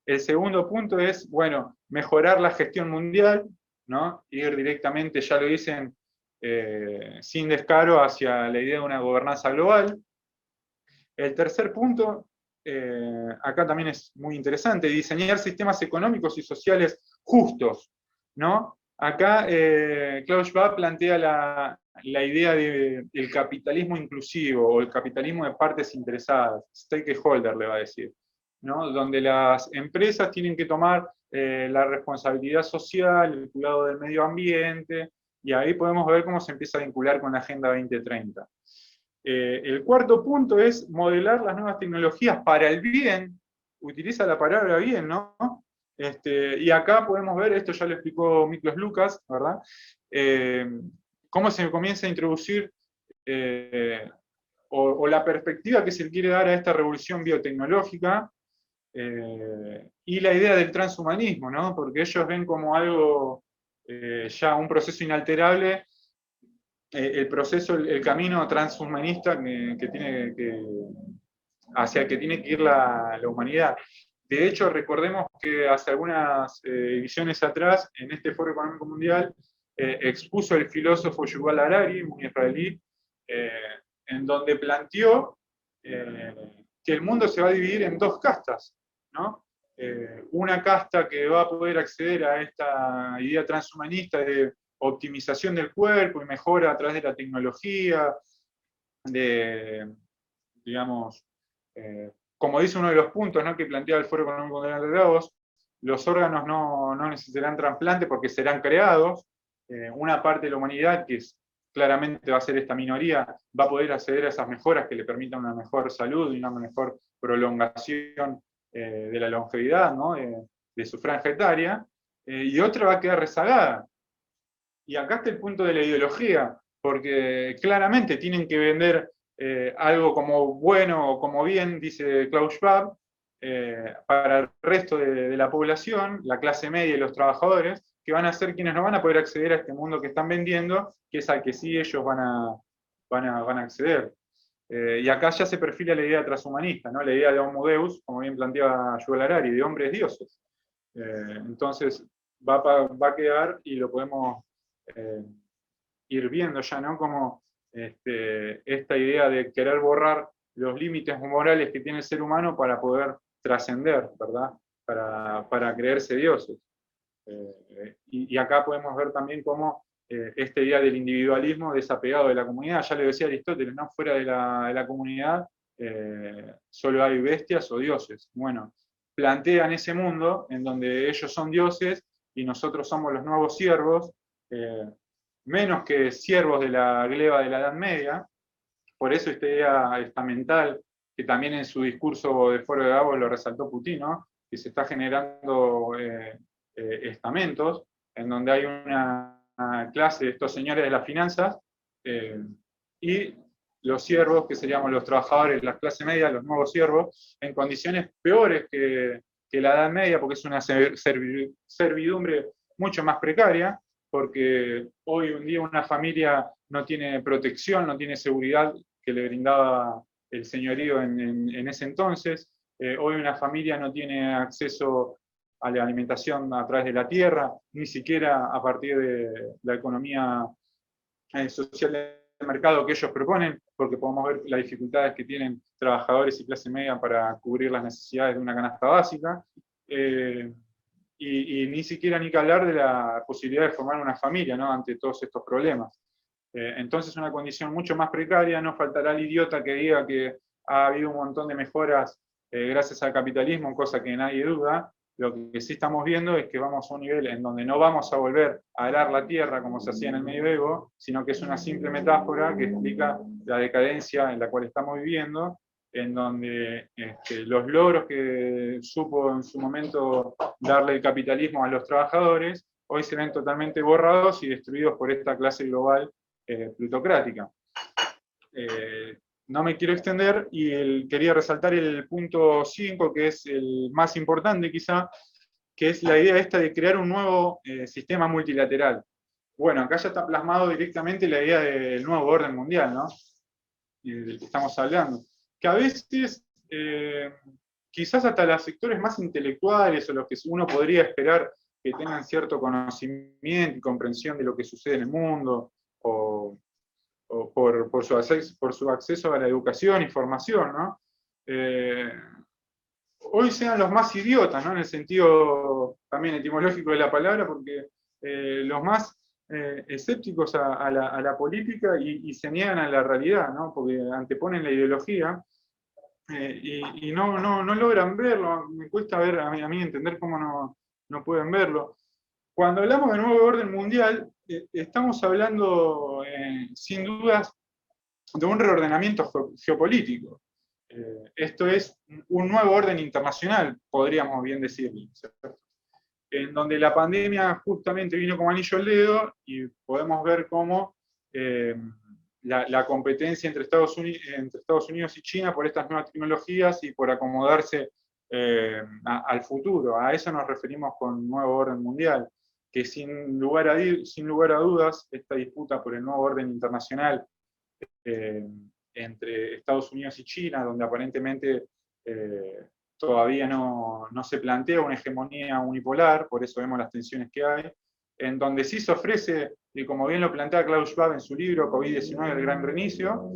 El segundo punto es, bueno, mejorar la gestión mundial, ¿no? Ir directamente, ya lo dicen, sin descaro hacia la idea de una gobernanza global. El tercer punto, acá también es muy interesante, diseñar sistemas económicos y sociales justos, ¿no? Acá Klaus Schwab plantea la idea del capitalismo inclusivo o el capitalismo de partes interesadas, stakeholder le va a decir, ¿no? Donde las empresas tienen que tomar la responsabilidad social, el cuidado del medio ambiente, y ahí podemos ver cómo se empieza a vincular con la Agenda 2030. El cuarto punto es modelar las nuevas tecnologías para el bien, utiliza la palabra bien, ¿no? Y acá podemos ver, esto ya lo explicó Miklos Lukas, ¿verdad? Cómo se comienza a introducir o la perspectiva que se quiere dar a esta revolución biotecnológica, y la idea del transhumanismo, ¿no? Porque ellos ven como algo, ya un proceso inalterable, el proceso, el camino transhumanista hacia el que tiene que ir la humanidad. De hecho, recordemos que hace algunas ediciones atrás, en este Foro Económico Mundial, expuso el filósofo Yuval Harari, un israelí, en donde planteó que el mundo se va a dividir en 2 castas, ¿no? una casta que va a poder acceder a esta idea transhumanista de optimización del cuerpo y mejora a través de la tecnología, de, digamos, como dice uno de los puntos, ¿no?, que plantea el Foro Económico Mundial de Davos, los órganos no necesitarán trasplante porque serán creados. Una parte de la humanidad, que claramente va a ser esta minoría, va a poder acceder a esas mejoras que le permitan una mejor salud y una mejor prolongación de la longevidad, ¿no?, de su franja etaria, y otra va a quedar rezagada. Y acá está el punto de la ideología, porque claramente tienen que vender algo como bueno o como bien, dice Klaus Schwab, para el resto de la población, la clase media y los trabajadores, que van a ser quienes no van a poder acceder a este mundo que están vendiendo, que es al que sí ellos van a acceder. Y acá ya se perfila la idea transhumanista, ¿no?, la idea de Homo Deus, como bien planteaba Yuval Harari, de hombres dioses. Entonces va a quedar, y lo podemos ir viendo ya, ¿no?, como esta idea de querer borrar los límites morales que tiene el ser humano para poder trascender, ¿verdad?, para creerse dioses. Y acá podemos ver también cómo esta idea del individualismo desapegado de la comunidad, ya lo decía Aristóteles, ¿no?, fuera de la comunidad solo hay bestias o dioses. Bueno, plantean ese mundo en donde ellos son dioses y nosotros somos los nuevos siervos, menos que siervos de la gleba de la Edad Media. Por eso esta idea estamental, que también en su discurso de Foro de Davos lo resaltó Putin, ¿no?, que se está generando estamentos, en donde hay una clase de estos señores de las finanzas, y los siervos, que seríamos los trabajadores, la clase media, los nuevos siervos, en condiciones peores que la Edad Media, porque es una servidumbre mucho más precaria, porque hoy en día una familia no tiene protección, no tiene seguridad que le brindaba el señorío en ese entonces. Hoy una familia no tiene acceso a la alimentación a través de la tierra, ni siquiera a partir de la economía social de mercado que ellos proponen, porque podemos ver las dificultades que tienen trabajadores y clase media para cubrir las necesidades de una canasta básica, y ni siquiera ni que hablar de la posibilidad de formar una familia, ¿no?, ante todos estos problemas. Entonces una condición mucho más precaria. No faltará el idiota que diga que ha habido un montón de mejoras gracias al capitalismo, cosa que nadie duda. Lo que sí estamos viendo es que vamos a un nivel en donde no vamos a volver a arar la tierra como se hacía en el medioevo, sino que es una simple metáfora que explica la decadencia en la cual estamos viviendo, en donde los logros que supo en su momento darle el capitalismo a los trabajadores, hoy se ven totalmente borrados y destruidos por esta clase global plutocrática. No me quiero extender, y quería resaltar el punto 5, que es el más importante quizá, que es la idea esta de crear un nuevo sistema multilateral. Bueno, acá ya está plasmado directamente la idea del nuevo orden mundial, ¿no?, del que estamos hablando, que a veces quizás hasta los sectores más intelectuales, o los que uno podría esperar que tengan cierto conocimiento y comprensión de lo que sucede en el mundo, o por su acceso a la educación y formación, ¿no?, hoy sean los más idiotas, ¿no?, en el sentido también etimológico de la palabra, porque los más escépticos a la política y se niegan a la realidad, ¿no?, porque anteponen la ideología y no logran verlo. Me cuesta ver a mí entender cómo no pueden verlo. Cuando hablamos de nuevo orden mundial, estamos hablando sin dudas de un reordenamiento geopolítico. Esto es un nuevo orden internacional, podríamos bien decirlo, ¿cierto?, en donde la pandemia justamente vino como anillo al dedo, y podemos ver cómo la competencia entre Estados Unidos y China por estas nuevas tecnologías y por acomodarse al futuro. A eso nos referimos con nuevo orden mundial, que sin lugar a dudas, esta disputa por el nuevo orden internacional entre Estados Unidos y China, donde aparentemente todavía no se plantea una hegemonía unipolar, por eso vemos las tensiones que hay, en donde sí se ofrece, y como bien lo plantea Klaus Schwab en su libro COVID-19, el gran reinicio,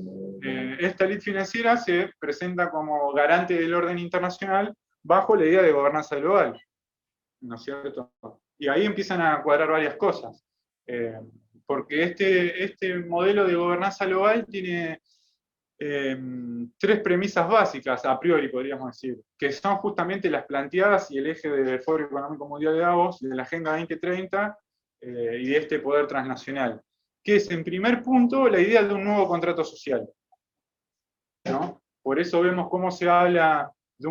esta élite financiera se presenta como garante del orden internacional, bajo la idea de gobernanza global, ¿no es cierto? Y ahí empiezan a cuadrar varias cosas, porque este modelo de gobernanza global tiene tres premisas básicas, a priori podríamos decir, que son justamente las planteadas y el eje del Foro Económico Mundial de Davos, de la Agenda 2030 y de este poder transnacional, que es en primer punto la idea de un nuevo contrato social, ¿no? Por eso vemos cómo se habla de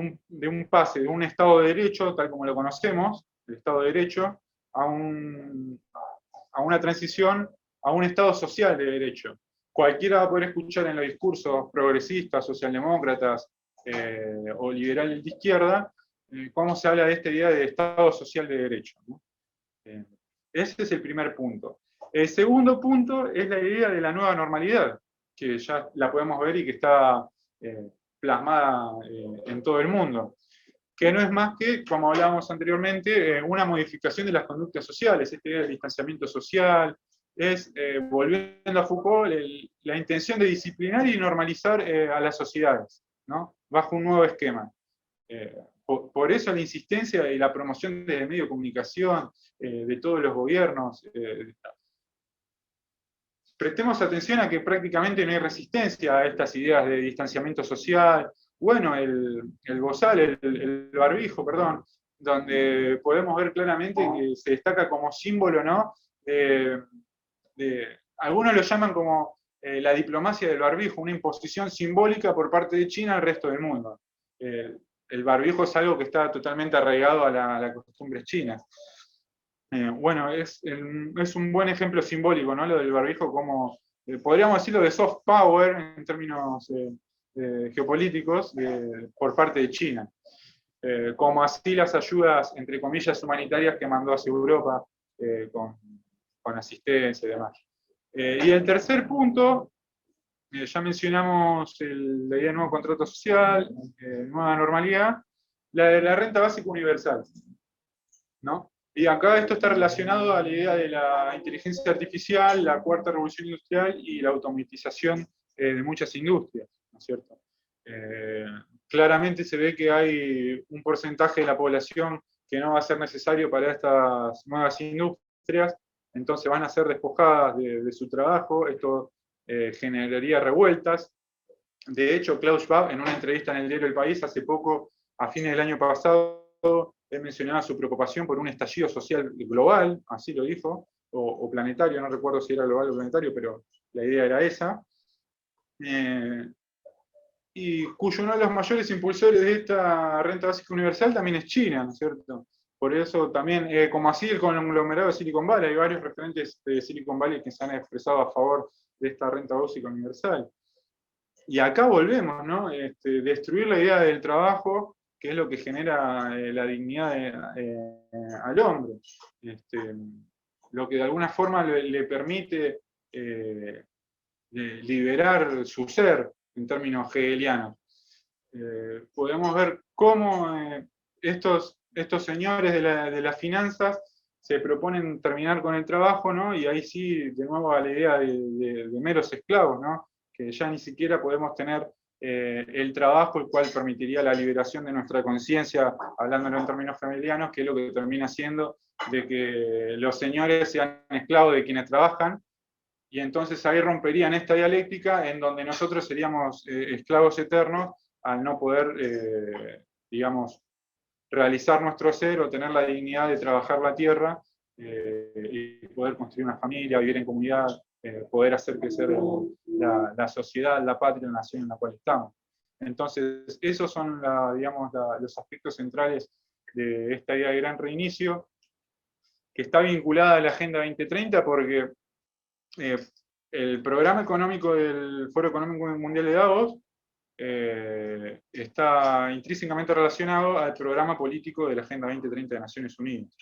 un pase de un Estado de Derecho, tal como lo conocemos, el Estado de Derecho, a una transición a un Estado social de derecho. Cualquiera va a poder escuchar en los discursos progresistas, socialdemócratas o liberales de izquierda, cómo se habla de esta idea de Estado social de derecho, ¿no? Ese es el primer punto. El segundo punto es la idea de la nueva normalidad, que ya la podemos ver y que está plasmada en todo el mundo, que no es más que, como hablábamos anteriormente, una modificación de las conductas sociales, este idea del distanciamiento social, es, volviendo a Foucault, la intención de disciplinar y normalizar a las sociedades, ¿no? Bajo un nuevo esquema. Por eso la insistencia y la promoción del medio de comunicación, de todos los gobiernos. Prestemos atención a que prácticamente no hay resistencia a estas ideas de distanciamiento social. Bueno, el bozal, el barbijo, perdón, donde podemos ver claramente que se destaca como símbolo, ¿no? Algunos lo llaman como la diplomacia del barbijo, una imposición simbólica por parte de China al resto del mundo. El barbijo es algo que está totalmente arraigado a las costumbres chinas. Bueno, es un buen ejemplo simbólico, ¿no? Lo del barbijo, como podríamos decirlo de soft power en términos geopolíticos por parte de China. Como así las ayudas, entre comillas, humanitarias que mandó hacia Europa con asistencia y demás. Y el tercer punto, ya mencionamos la idea de nuevo contrato social, nueva normalidad, la de la renta básica universal, ¿no? Y acá esto está relacionado a la idea de la inteligencia artificial, la cuarta revolución industrial y la automatización de muchas industrias, ¿no es cierto? Claramente se ve que hay un porcentaje de la población que no va a ser necesario para estas nuevas industrias, entonces van a ser despojadas de su trabajo, esto generaría revueltas. De hecho, Klaus Schwab, en una entrevista en el diario El País hace poco, a fines del año pasado, él mencionaba su preocupación por un estallido social global, así lo dijo, o planetario, no recuerdo si era global o planetario, pero la idea era esa, y cuyo uno de los mayores impulsores de esta renta básica universal también es China, ¿no es cierto? Por eso también, como así el conglomerado de Silicon Valley, hay varios referentes de Silicon Valley que se han expresado a favor de esta renta básica universal. Y acá volvemos, ¿no? Destruir la idea del trabajo, que es lo que genera la dignidad al hombre. Lo que de alguna forma le permite liberar su ser, en términos hegelianos. Podemos ver cómo estos señores de las finanzas se proponen terminar con el trabajo, ¿no? Y ahí sí, de nuevo a la idea de meros esclavos, ¿no? Que ya ni siquiera podemos tener el trabajo, el cual permitiría la liberación de nuestra conciencia, hablándolo en términos hegelianos, que es lo que termina siendo de que los señores sean esclavos de quienes trabajan, y entonces ahí romperían esta dialéctica en donde nosotros seríamos esclavos eternos al no poder, digamos, realizar nuestro ser o tener la dignidad de trabajar la tierra y poder construir una familia, vivir en comunidad, poder hacer crecer la sociedad, la patria, la nación en la cual estamos. Entonces, esos son digamos, los aspectos centrales de esta idea de gran reinicio, que está vinculada a la Agenda 2030 porque el programa económico del Foro Económico Mundial de Davos está intrínsecamente relacionado al programa político de la Agenda 2030 de Naciones Unidas.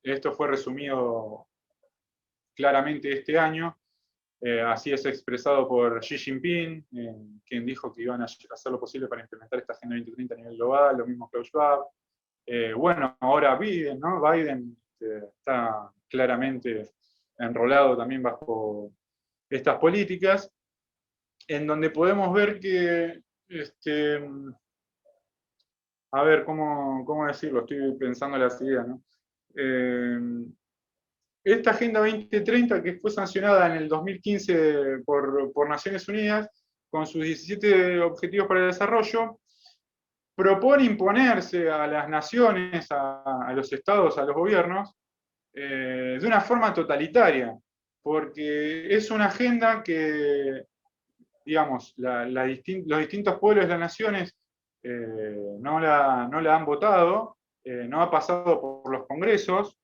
Esto fue resumido claramente este año, así es expresado por Xi Jinping, quien dijo que iban a hacer lo posible para implementar esta Agenda 2030 a nivel global, lo mismo Klaus Schwab. Bueno, ahora Biden, ¿no? Biden está claramente enrolado también bajo estas políticas, en donde podemos ver que a ver, ¿cómo decirlo? Estoy pensando las ideas, ¿no? Esta Agenda 2030, que fue sancionada en el 2015 por Naciones Unidas, con sus 17 Objetivos para el Desarrollo, propone imponerse a las naciones, a los estados, a los gobiernos, de una forma totalitaria, porque es una agenda que, digamos, los distintos pueblos de las naciones no la han votado, no ha pasado por los congresos,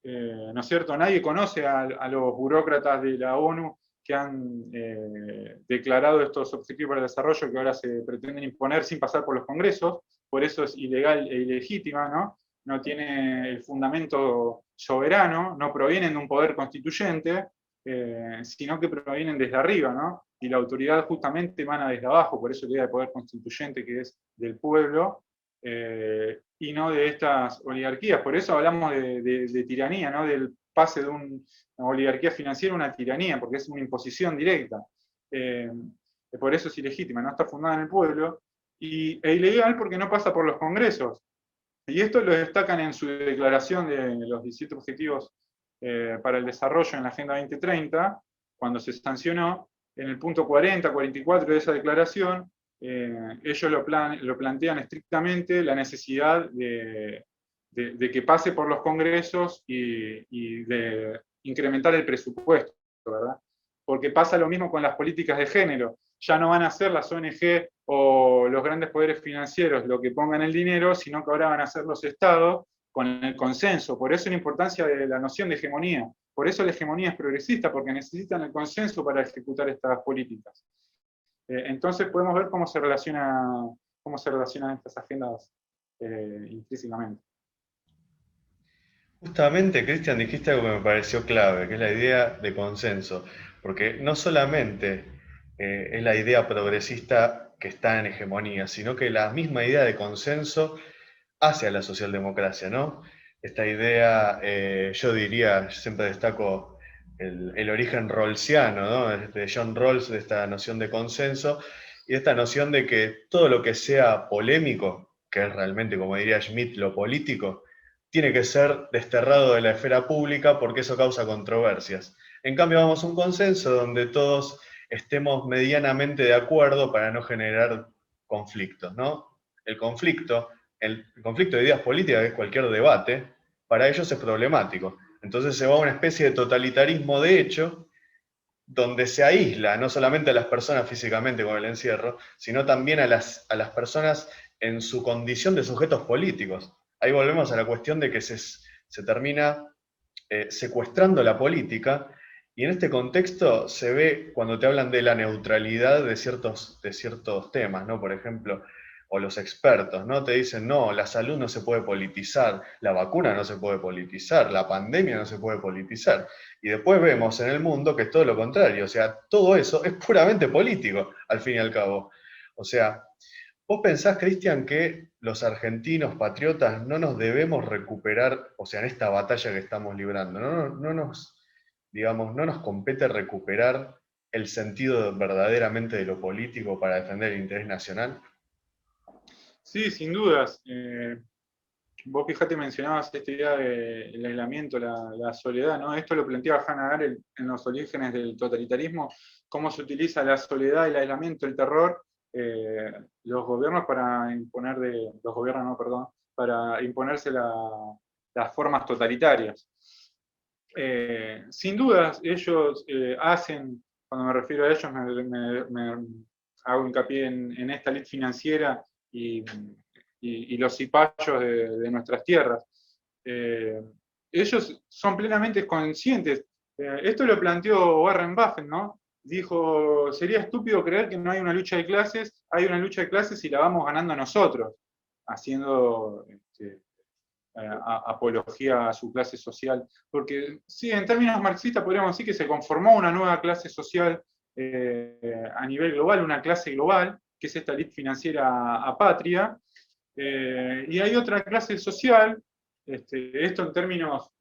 ¿no es cierto? Nadie conoce a los burócratas de la ONU que han declarado estos objetivos para el desarrollo que ahora se pretenden imponer sin pasar por los congresos, por eso es ilegal e ilegítima, ¿no? No tiene el fundamento soberano, no provienen de un poder constituyente, sino que provienen desde arriba, ¿no? Y la autoridad justamente emana desde abajo, por eso la idea de poder constituyente que es del pueblo, y no de estas oligarquías. Por eso hablamos de tiranía, ¿no? Del pase de una oligarquía financiera a una tiranía, porque es una imposición directa. Por eso es ilegítima, no está fundada en el pueblo, e ilegal porque no pasa por los congresos. Y esto lo destacan en su declaración de los 17 Objetivos para el Desarrollo en la Agenda 2030, cuando se sancionó, en el punto 40, 44 de esa declaración, ellos lo plantean estrictamente la necesidad de que pase por los congresos y de incrementar el presupuesto, ¿verdad? Porque pasa lo mismo con las políticas de género. Ya no van a ser las ONG o los grandes poderes financieros lo que pongan el dinero, sino que ahora van a ser los estados con el consenso. Por eso la importancia de la noción de hegemonía. Por eso la hegemonía es progresista, porque necesitan el consenso para ejecutar estas políticas. Entonces podemos ver cómo se relacionan estas agendas intrínsecamente. Justamente, Cristian, dijiste algo que me pareció clave, que es la idea de consenso, porque no solamente es la idea progresista que está en hegemonía, sino que la misma idea de consenso hacia la socialdemocracia, ¿no? Esta idea, yo diría, yo siempre destaco el origen rawlsiano, ¿no? De John Rawls, de esta noción de consenso, y esta noción de que todo lo que sea polémico, que es realmente, como diría Schmitt, lo político, tiene que ser desterrado de la esfera pública porque eso causa controversias. En cambio, vamos a un consenso donde todos estemos medianamente de acuerdo para no generar conflictos, ¿no? El conflicto de ideas políticas, que es cualquier debate, para ellos es problemático. Entonces se va a una especie de totalitarismo de hecho, donde se aísla no solamente a las personas físicamente con el encierro, sino también a las personas en su condición de sujetos políticos. Ahí volvemos a la cuestión de que se termina secuestrando la política, y en este contexto se ve cuando te hablan de la neutralidad de ciertos temas, ¿no? Por ejemplo, o los expertos, ¿no? Te dicen, no, la salud no se puede politizar, la vacuna no se puede politizar, la pandemia no se puede politizar. Y después vemos en el mundo que es todo lo contrario, o sea, todo eso es puramente político, al fin y al cabo. O sea, ¿vos pensás, Cristian, que los argentinos patriotas no nos debemos recuperar, o sea, en esta batalla que estamos librando, digamos, no nos compete recuperar el sentido verdaderamente de lo político para defender el interés nacional? Sí, sin dudas. Vos fíjate, mencionabas esta idea del aislamiento, la soledad, ¿no? Esto lo planteaba Hannah Arendt en Los orígenes del totalitarismo, cómo se utiliza la soledad, el aislamiento, el terror, los gobiernos para para imponerse las formas totalitarias. Sin dudas, ellos hacen, cuando me refiero a ellos, me hago hincapié en esta elite financiera y los cipayos de nuestras tierras. Ellos son plenamente conscientes. Esto lo planteó Warren Buffett, ¿no? Dijo, sería estúpido creer que no hay una lucha de clases, hay una lucha de clases y la vamos ganando nosotros, haciendo apología a su clase social. Porque sí, en términos marxistas podríamos decir que se conformó una nueva clase social a nivel global, una clase global, que es esta elite financiera apatria, y hay otra clase social, esto en términos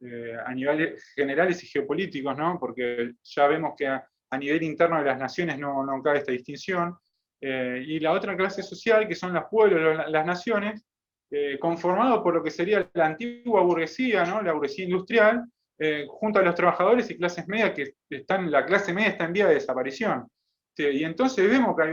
a niveles generales y geopolíticos, ¿no? Porque ya vemos que a nivel interno de las naciones no cabe esta distinción, y la otra clase social, que son los pueblos, las naciones, conformado por lo que sería la antigua burguesía, ¿no? La burguesía industrial, junto a los trabajadores y clases medias la clase media está en vía de desaparición. Y entonces vemos que hay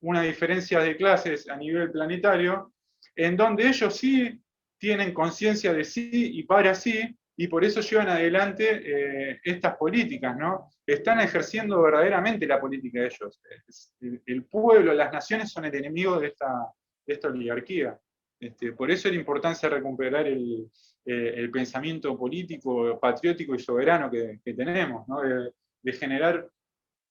una diferencia de clases a nivel planetario, en donde ellos sí tienen conciencia de sí y para sí, y por eso llevan adelante estas políticas, ¿no? Están ejerciendo verdaderamente la política de ellos. El pueblo, las naciones son el enemigo de esta oligarquía. Por eso la importancia de recuperar el pensamiento político, patriótico y soberano que tenemos, ¿no? De generar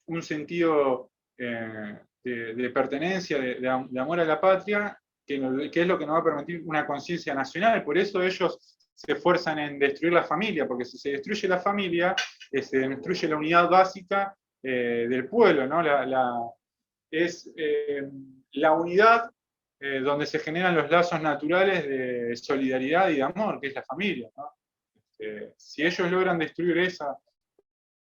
un sentido de pertenencia, de amor a la patria, que es lo que nos va a permitir una conciencia nacional. Por eso ellos se esfuerzan en destruir la familia, porque si se destruye la familia, se destruye la unidad básica del pueblo, ¿no? Es la unidad donde se generan los lazos naturales de solidaridad y de amor, que es la familia, ¿no? Si ellos logran destruir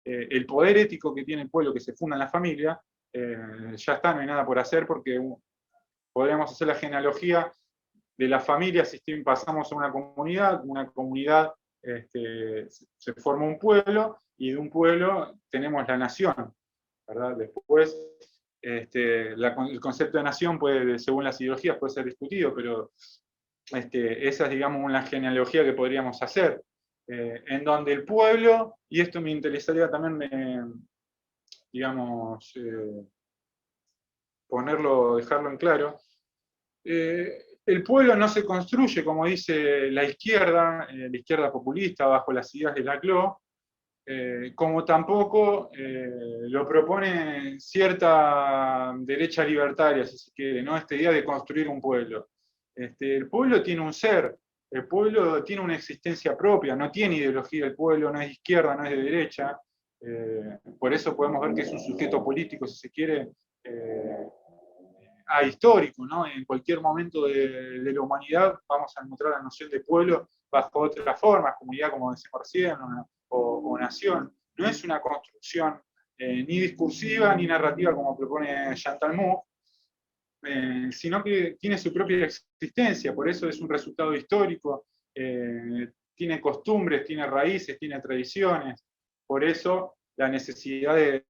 el poder ético que tiene el pueblo que se funda en la familia, ya está, no hay nada por hacer, porque podríamos hacer la genealogía de la familia, si pasamos a una comunidad se forma un pueblo, y de un pueblo tenemos la nación, ¿verdad? Después, el concepto de nación puede, según las ideologías, puede ser discutido, pero esa es, digamos, una genealogía que podríamos hacer, en donde el pueblo, y esto me interesaría también, digamos, dejarlo en claro, el pueblo no se construye, como dice la izquierda populista, bajo las ideas de Laclau, como tampoco lo propone cierta derecha libertaria, si se quiere, ¿no? Esta idea de construir un pueblo. El pueblo tiene un ser, el pueblo tiene una existencia propia, no tiene ideología el pueblo, no es de izquierda, no es de derecha. Por eso podemos ver que es un sujeto político, si se quiere, ahistórico, ¿no? En cualquier momento de la humanidad vamos a encontrar la noción de pueblo bajo otras formas, comunidad, como decimos recién, o nación. No es una construcción ni discursiva ni narrativa como propone Chantal Mouffe, sino que tiene su propia existencia, por eso es un resultado histórico, tiene costumbres, tiene raíces, tiene tradiciones, por eso la necesidad de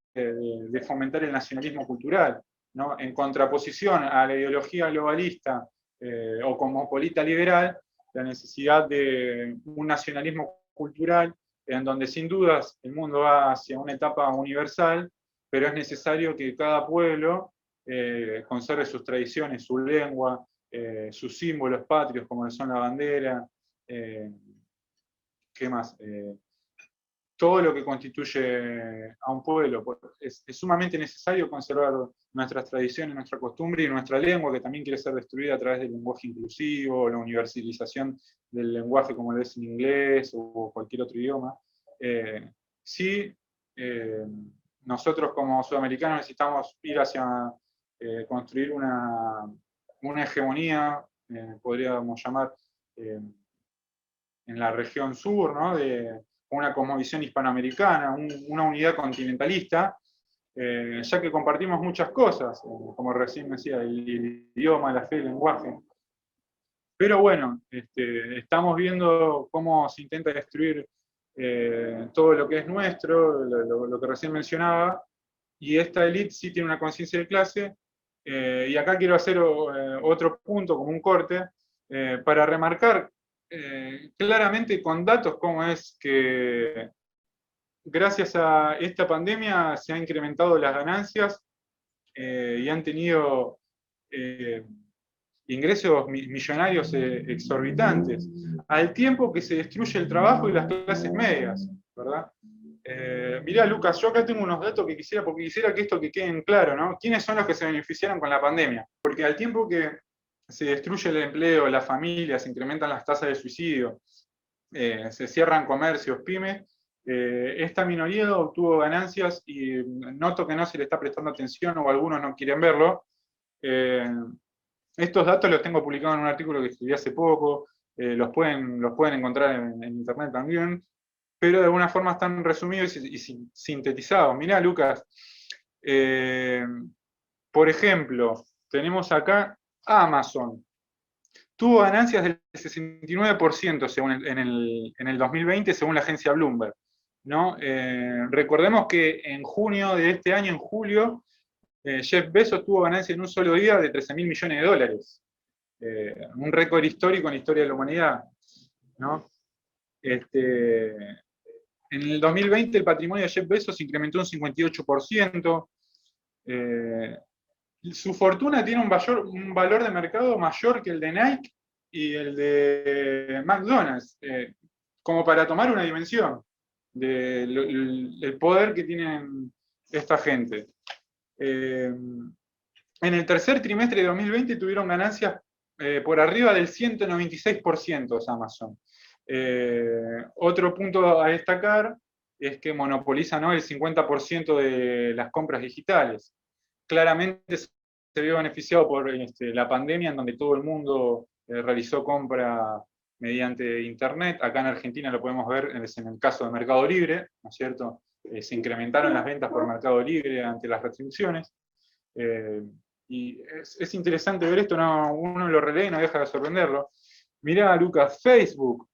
fomentar el nacionalismo cultural, ¿no? En contraposición a la ideología globalista o cosmopolita liberal, la necesidad de un nacionalismo cultural en donde sin dudas el mundo va hacia una etapa universal, pero es necesario que cada pueblo conserve sus tradiciones, su lengua, sus símbolos patrios, como son la bandera, ¿qué más? Todo lo que constituye a un pueblo. Es sumamente necesario conservar nuestras tradiciones, nuestra costumbre y nuestra lengua, que también quiere ser destruida a través del lenguaje inclusivo, la universalización del lenguaje como lo es en inglés o cualquier otro idioma. Sí, nosotros como sudamericanos necesitamos ir hacia construir una hegemonía, podríamos llamar, en la región sur, ¿no? De una cosmovisión hispanoamericana, una unidad continentalista, ya que compartimos muchas cosas, como recién decía, el idioma, la fe, el lenguaje. Pero bueno, estamos viendo cómo se intenta destruir todo lo que es nuestro, lo que recién mencionaba, y esta élite sí tiene una conciencia de clase, y acá quiero hacer otro punto, como un corte, para remarcar claramente con datos cómo es que gracias a esta pandemia se han incrementado las ganancias y han tenido ingresos millonarios exorbitantes, al tiempo que se destruye el trabajo y las clases medias, ¿verdad? Mirá, Lucas, yo acá tengo unos datos que porque quisiera que esto que queden claro, ¿no? ¿Quiénes son los que se beneficiaron con la pandemia? Porque al tiempo que se destruye el empleo, la familia, se incrementan las tasas de suicidio, se cierran comercios, pymes, esta minoría obtuvo ganancias y noto que no se le está prestando atención o algunos no quieren verlo. Estos datos los tengo publicados en un artículo que escribí hace poco, los pueden encontrar en internet también, pero de alguna forma están resumidos y sintetizados. Mirá, Lucas, por ejemplo, tenemos acá Amazon. tuvo ganancias del 69% en el 2020, según la agencia Bloomberg, ¿no? Recordemos que en junio de este año, en julio, Jeff Bezos tuvo ganancias en un solo día de 13.000 millones de dólares. Un récord histórico en la historia de la humanidad, ¿no? En el 2020 el patrimonio de Jeff Bezos incrementó un 58%. Su fortuna tiene un valor de mercado mayor que el de Nike y el de McDonald's, como para tomar una dimensión del poder que tienen esta gente. En el tercer trimestre de 2020 tuvieron ganancias por arriba del 196% Amazon. Otro punto a destacar es que monopoliza, ¿no?, el 50% de las compras digitales. Claramente se vio beneficiado por la pandemia, en donde todo el mundo realizó compra mediante Internet. Acá en Argentina lo podemos ver en el caso de Mercado Libre, ¿no es cierto? Se incrementaron las ventas por Mercado Libre ante las restricciones. Y es interesante ver esto, ¿no? Uno lo relee y no deja de sorprenderlo. Mirá, Lucas, Facebook.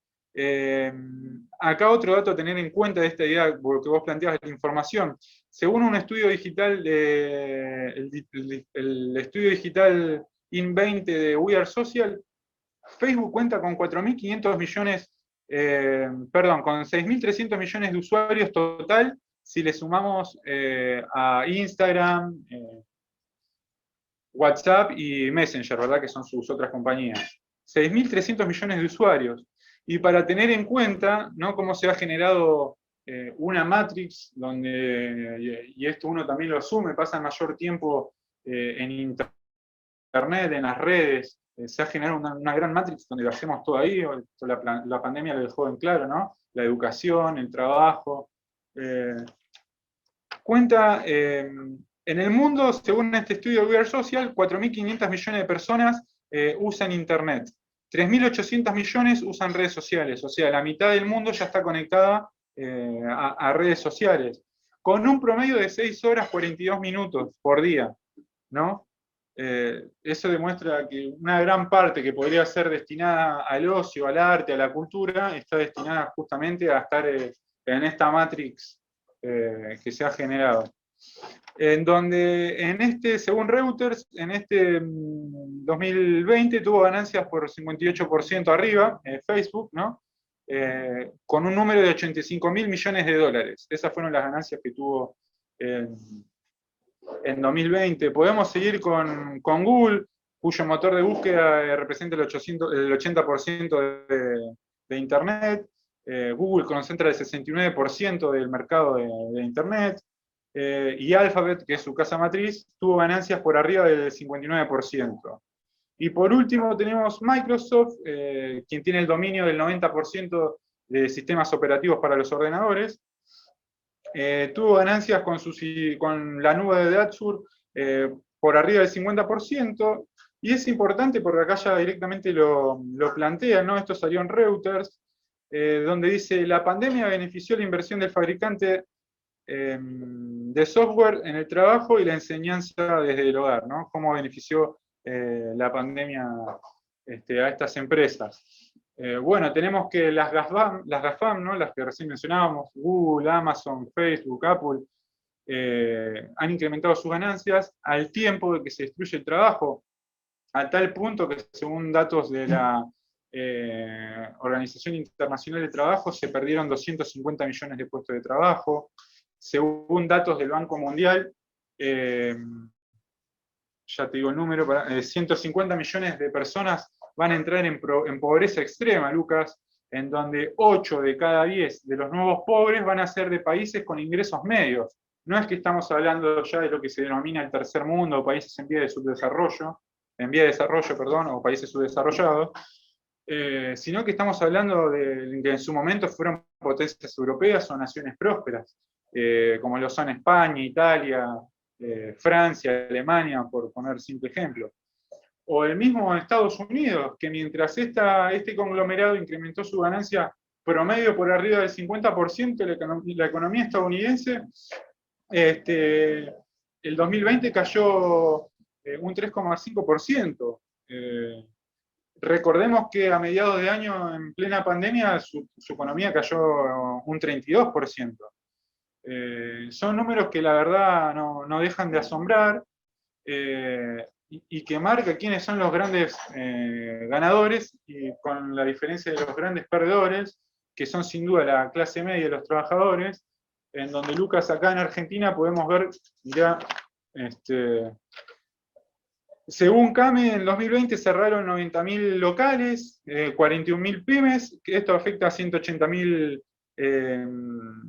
Acá otro dato a tener en cuenta de esta idea que vos planteabas de la información. Según un estudio digital, el estudio digital IN20 de We Are Social, Facebook cuenta con 4.500 millones, con 6.300 millones de usuarios total, si le sumamos a Instagram, WhatsApp y Messenger, ¿verdad?, que son sus otras compañías. 6.300 millones de usuarios. Y para tener en cuenta, ¿no?, cómo se ha generado una matrix, donde, y esto uno también lo asume, pasa mayor tiempo en Internet, en las redes, se ha generado una gran matrix donde lo hacemos todo ahí. La pandemia lo dejó en claro, ¿no? La educación, el trabajo. Cuenta, en el mundo, según este estudio de We Are Social, 4.500 millones de personas usan Internet. 3.800 millones usan redes sociales, o sea, la mitad del mundo ya está conectada a redes sociales, con un promedio de 6 horas 42 minutos por día, ¿no? Eso demuestra que una gran parte que podría ser destinada al ocio, al arte, a la cultura, está destinada justamente a estar en esta matrix que se ha generado. En donde, según Reuters, en este 2020 tuvo ganancias por 58% arriba, Facebook, ¿no? Con un número de 85.000 millones de dólares. Esas fueron las ganancias que tuvo en 2020. Podemos seguir con Google, cuyo motor de búsqueda representa el 80% de Internet. Google concentra el 69% del mercado de Internet. Y Alphabet, que es su casa matriz, tuvo ganancias por arriba del 59%. Y por último tenemos Microsoft, quien tiene el dominio del 90% de sistemas operativos para los ordenadores. Tuvo ganancias con la nube de Azure por arriba del 50%, y es importante porque acá ya directamente lo plantea, ¿no? Esto salió en Reuters, donde dice: la pandemia benefició la inversión del fabricante de software en el trabajo y la enseñanza desde el hogar, ¿no? Cómo benefició la pandemia a estas empresas. Bueno, tenemos que las GAFAM, ¿no?, las que recién mencionábamos, Google, Amazon, Facebook, Apple, han incrementado sus ganancias al tiempo de que se destruye el trabajo, a tal punto que, según datos de la Organización Internacional de Trabajo, se perdieron 250 millones de puestos de trabajo. Según datos del Banco Mundial, ya te digo el número, 150 millones de personas van a entrar en pobreza extrema, Lucas, en donde 8 de cada 10 de los nuevos pobres van a ser de países con ingresos medios. No es que estamos hablando ya de lo que se denomina el tercer mundo, o países en vía de desarrollo, o países subdesarrollados, sino que estamos hablando de que en su momento fueron potencias europeas o naciones prósperas, como lo son España, Italia, Francia, Alemania, por poner simple ejemplo. O el mismo Estados Unidos, que mientras este conglomerado incrementó su ganancia promedio por arriba del 50%, la economía estadounidense, el 2020 cayó un 3,5%. recordemos que a mediados de año, en plena pandemia, su economía cayó un 32%. Son números que la verdad no dejan de asombrar, y que marca quiénes son los grandes ganadores, y con la diferencia de los grandes perdedores, que son sin duda la clase media y los trabajadores, en donde, Lucas, acá en Argentina podemos ver, ya, según CAME, en 2020 cerraron 90.000 locales, 41.000 pymes, que esto afecta a 180.000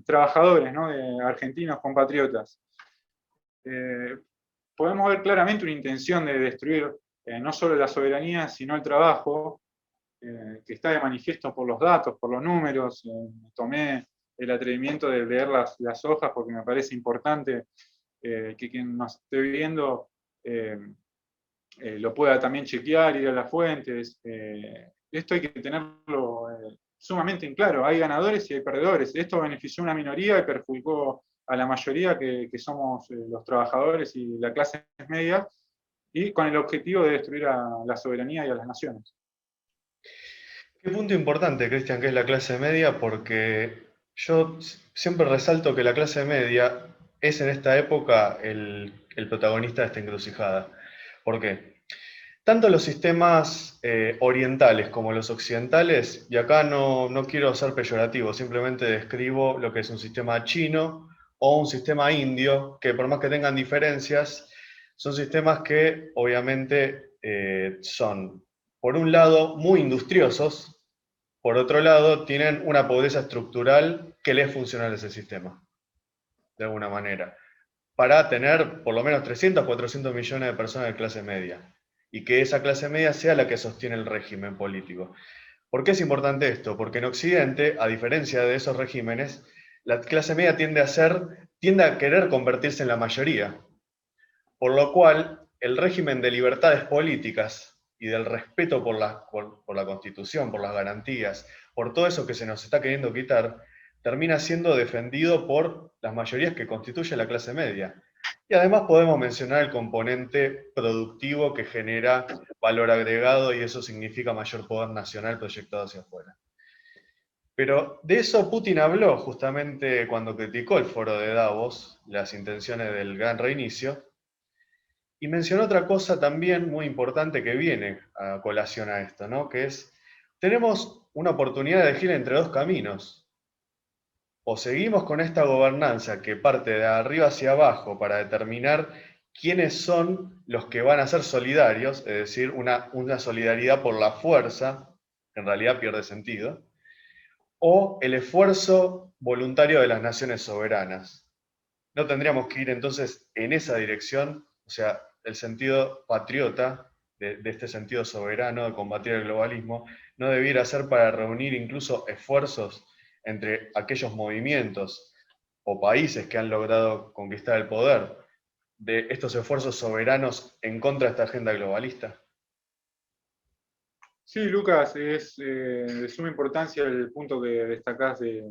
trabajadores, ¿no?, de argentinos compatriotas. Podemos ver claramente una intención de destruir no solo la soberanía, sino el trabajo, que está de manifiesto por los datos, por los números. Tomé el atrevimiento de leer las hojas porque me parece importante que quien nos esté viendo lo pueda también chequear, ir a las fuentes. Esto hay que tenerlo sumamente en claro. Hay ganadores y hay perdedores. Esto benefició a una minoría y perjudicó a la mayoría, que somos los trabajadores y la clase media, y con el objetivo de destruir a la soberanía y a las naciones. Qué punto importante, Cristian, que es la clase media, porque yo siempre resalto que la clase media es en esta época el protagonista de esta encrucijada. ¿Por qué? Tanto los sistemas orientales como los occidentales, y acá no quiero ser peyorativo, simplemente describo lo que es un sistema chino o un sistema indio, que por más que tengan diferencias, son sistemas que obviamente son, por un lado, muy industriosos, por otro lado, tienen una pobreza estructural que le es funcional a ese sistema, de alguna manera, para tener por lo menos 300, 400 millones de personas de clase media, y que esa clase media sea la que sostiene el régimen político. ¿Por qué es importante esto? Porque en Occidente, a diferencia de esos regímenes, la clase media tiende a querer convertirse en la mayoría, por lo cual el régimen de libertades políticas y del respeto por la Constitución, por las garantías, por todo eso que se nos está queriendo quitar, termina siendo defendido por las mayorías que constituye la clase media. Y además podemos mencionar el componente productivo que genera valor agregado, y eso significa mayor poder nacional proyectado hacia afuera. Pero de eso Putin habló justamente cuando criticó el foro de Davos, las intenciones del gran reinicio, y mencionó otra cosa también muy importante que viene a colación a esto, ¿no? Que es, tenemos una oportunidad de elegir entre dos caminos. O seguimos con esta gobernanza que parte de arriba hacia abajo para determinar quiénes son los que van a ser solidarios, es decir, una solidaridad por la fuerza, que en realidad pierde sentido, o el esfuerzo voluntario de las naciones soberanas. No tendríamos que ir entonces en esa dirección, o sea, el sentido patriota, de este sentido soberano de combatir el globalismo, no debiera ser para reunir incluso esfuerzos entre aquellos movimientos o países que han logrado conquistar el poder, de estos esfuerzos soberanos en contra de esta agenda globalista. Sí, Lucas, es de suma importancia el punto que destacás de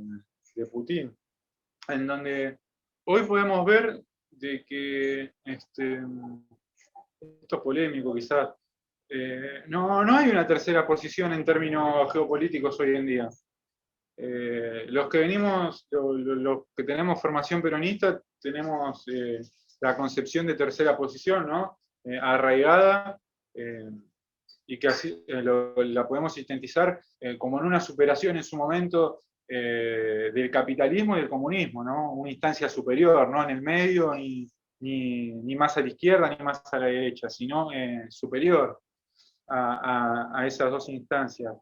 Putin, en donde hoy podemos ver de que esto es polémico quizás. No hay una tercera posición en términos geopolíticos hoy en día. Los que tenemos formación peronista, tenemos la concepción de tercera posición, ¿no? Arraigada, y que así la podemos sintetizar como en una superación en su momento del capitalismo y del comunismo, ¿no? Una instancia superior, no en el medio, ni más a la izquierda ni más a la derecha, sino superior a esas dos instancias.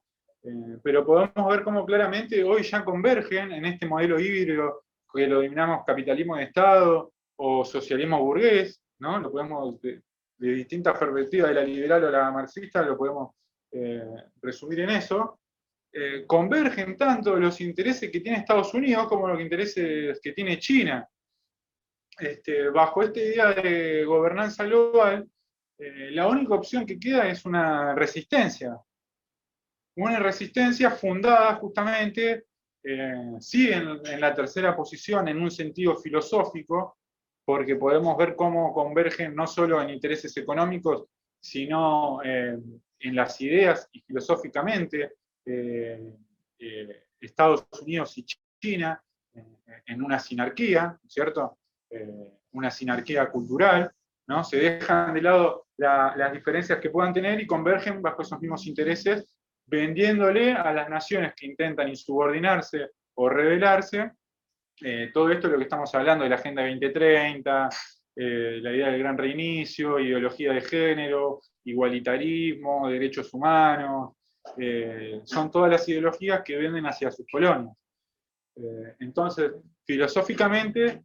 Pero podemos ver cómo claramente hoy ya convergen en este modelo híbrido que lo denominamos capitalismo de Estado o socialismo burgués, ¿no? Lo podemos, de distintas perspectivas, de la liberal o la marxista, lo podemos resumir en eso. Convergen tanto los intereses que tiene Estados Unidos como los intereses que tiene China. Bajo esta idea de gobernanza global, la única opción que queda es una resistencia fundada justamente, sí en la tercera posición en un sentido filosófico, porque podemos ver cómo convergen no solo en intereses económicos, sino en las ideas y filosóficamente, Estados Unidos y China en una sinarquía, ¿cierto? Una sinarquía cultural, ¿no? Se dejan de lado las diferencias que puedan tener y convergen bajo esos mismos intereses, vendiéndole a las naciones que intentan insubordinarse o rebelarse, todo esto es lo que estamos hablando de la Agenda 2030, la idea del gran reinicio, ideología de género, igualitarismo, derechos humanos, son todas las ideologías que venden hacia sus colonias. Entonces, filosóficamente,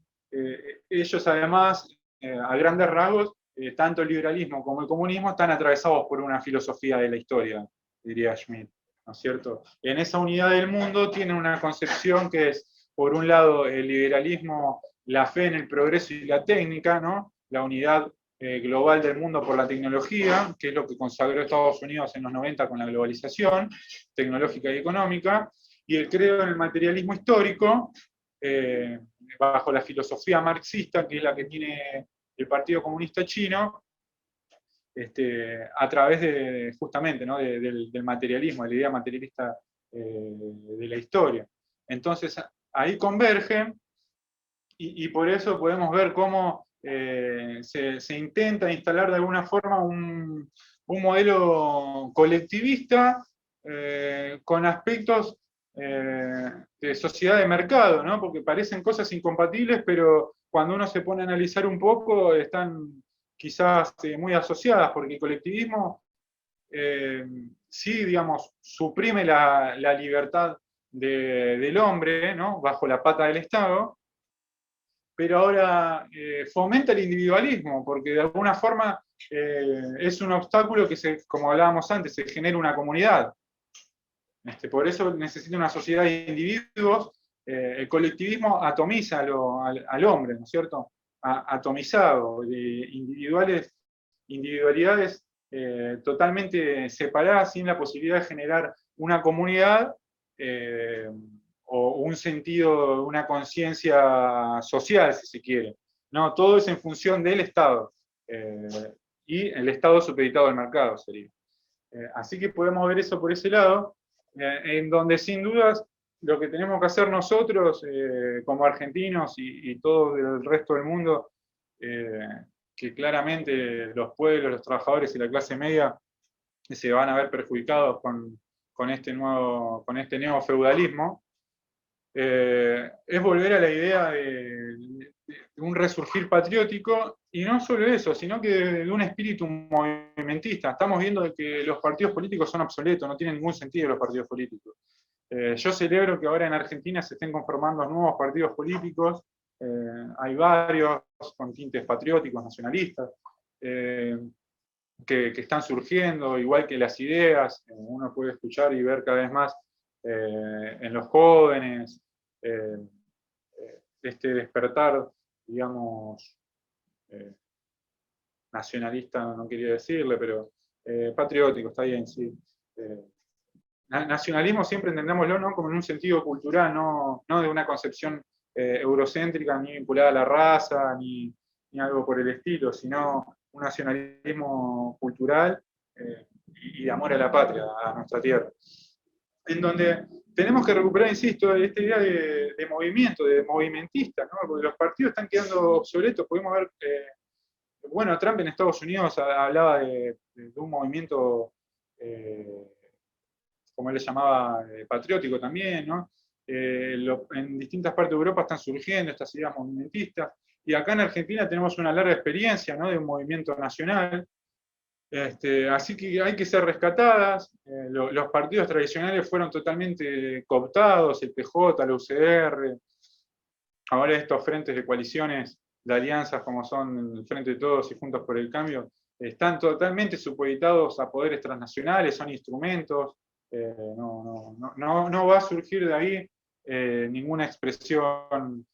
ellos además, a grandes rasgos, tanto el liberalismo como el comunismo están atravesados por una filosofía de la historia, diría Schmitt, ¿no es cierto? En esa unidad del mundo tienen una concepción que es, por un lado, el liberalismo, la fe en el progreso y la técnica, ¿no? La unidad global del mundo por la tecnología, que es lo que consagró Estados Unidos en los 90 con la globalización tecnológica y económica, y el credo en el materialismo histórico, bajo la filosofía marxista, que es la que tiene el Partido Comunista Chino, a través de, justamente, ¿no? del materialismo, de la idea materialista de la historia. Entonces, ahí convergen, y por eso podemos ver cómo se intenta instalar de alguna forma un modelo colectivista con aspectos de sociedad de mercado, ¿no? Porque parecen cosas incompatibles, pero cuando uno se pone a analizar un poco, están quizás muy asociadas, porque el colectivismo sí, digamos, suprime la libertad del hombre, ¿no? Bajo la pata del Estado, pero ahora fomenta el individualismo, porque de alguna forma es un obstáculo que, como hablábamos antes, se genera una comunidad. Por eso necesita una sociedad de individuos. El colectivismo atomiza al hombre, ¿no es cierto? Atomizado, de individualidades totalmente separadas, sin la posibilidad de generar una comunidad o un sentido, una conciencia social, si se quiere. No, todo es en función del Estado. Y el Estado supeditado al mercado sería. Así que podemos ver eso por ese lado, en donde sin dudas lo que tenemos que hacer nosotros como argentinos y todo el resto del mundo, que claramente los pueblos, los trabajadores y la clase media se van a ver perjudicados con este neofeudalismo, es volver a la idea de un resurgir patriótico, y no solo eso, sino que de un espíritu movimentista. Estamos viendo que los partidos políticos son obsoletos, no tienen ningún sentido los partidos políticos. Yo celebro que ahora en Argentina se estén conformando nuevos partidos políticos, hay varios con tintes patrióticos, nacionalistas, que están surgiendo, igual que las ideas, uno puede escuchar y ver cada vez más en los jóvenes, este despertar, digamos, nacionalista, no quería decirle, pero patriótico, está bien, sí. Nacionalismo siempre entendémoslo, ¿no? Como en un sentido cultural, no de una concepción eurocéntrica, ni vinculada a la raza, ni algo por el estilo, sino un nacionalismo cultural y de amor a la patria, a nuestra tierra. En donde tenemos que recuperar, insisto, esta idea de movimiento, de movimentista, ¿no? Porque los partidos están quedando obsoletos. Podemos ver, bueno, Trump en Estados Unidos hablaba de un movimiento, como él le llamaba, patriótico también, ¿no? En distintas partes de Europa están surgiendo estas ideas movimentistas, y acá en Argentina tenemos una larga experiencia, ¿no? De un movimiento nacional. Así que hay que ser rescatadas. Los partidos tradicionales fueron totalmente cooptados, el PJ, la UCR, ahora estos frentes de coaliciones, de alianzas como son el Frente de Todos y Juntos por el Cambio, están totalmente supeditados a poderes transnacionales, son instrumentos, no va a surgir de ahí ninguna expresión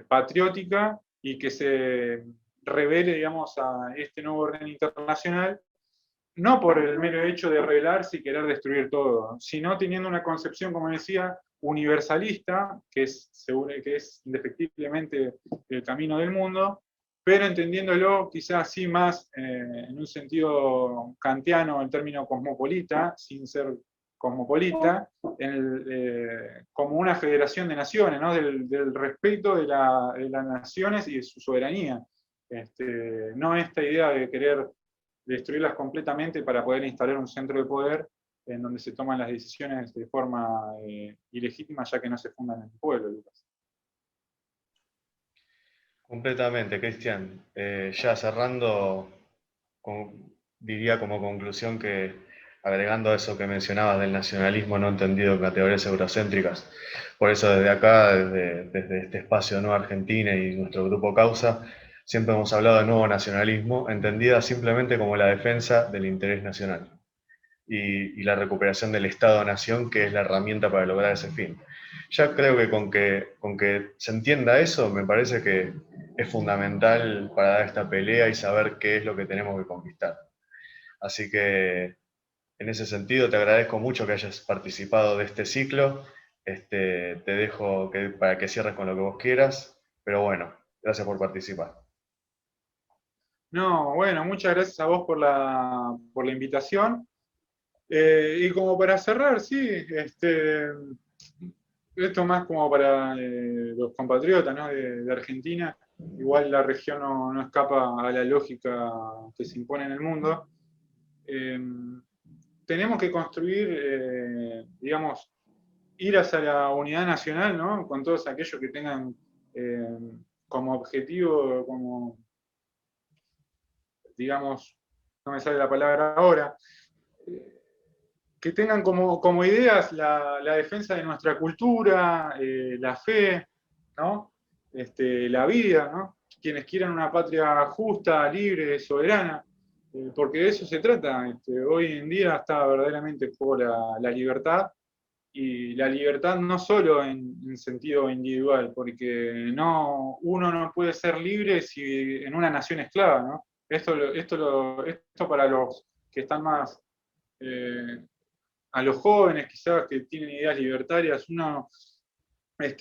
patriótica y que se revele, digamos, a este nuevo orden internacional, no por el mero hecho de rebelarse y querer destruir todo, sino teniendo una concepción, como decía, universalista, que es indefectiblemente el camino del mundo, pero entendiéndolo quizás sí más en un sentido kantiano, el término cosmopolita, sin ser cosmopolita, como una federación de naciones, ¿no? del respeto de las naciones y de su soberanía. No esta idea de querer destruirlas completamente para poder instalar un centro de poder en donde se toman las decisiones de forma ilegítima, ya que no se fundan en el pueblo, Lucas. Completamente, Cristian. Ya cerrando, diría como conclusión que, agregando a eso que mencionabas del nacionalismo no entendido en categorías eurocéntricas, por eso desde acá, desde este espacio de Nueva Argentina y nuestro grupo Causa, siempre hemos hablado de nuevo nacionalismo, entendida simplemente como la defensa del interés nacional y la recuperación del Estado-Nación, que es la herramienta para lograr ese fin. Ya creo que con que se entienda eso, me parece que es fundamental para dar esta pelea y saber qué es lo que tenemos que conquistar. Así que, en ese sentido, te agradezco mucho que hayas participado de este ciclo. Te dejo para que cierres con lo que vos quieras, pero bueno, gracias por participar. No, bueno, muchas gracias a vos por la invitación. Y como para cerrar, sí, esto más como para los compatriotas, ¿no? de Argentina. Igual la región no escapa a la lógica que se impone en el mundo. Tenemos que construir, digamos, ir hacia la unidad nacional, ¿no? Con todos aquellos que tengan como objetivo, como, digamos, no me sale la palabra ahora, que tengan como ideas la defensa de nuestra cultura, la fe, ¿no? La vida, ¿no? Quienes quieran una patria justa, libre, soberana, porque de eso se trata. Hoy en día está verdaderamente por la libertad, y la libertad no solo en sentido individual, porque uno no puede ser libre si en una nación esclava, ¿no? Esto para los que están más a los jóvenes quizás que tienen ideas libertarias, uno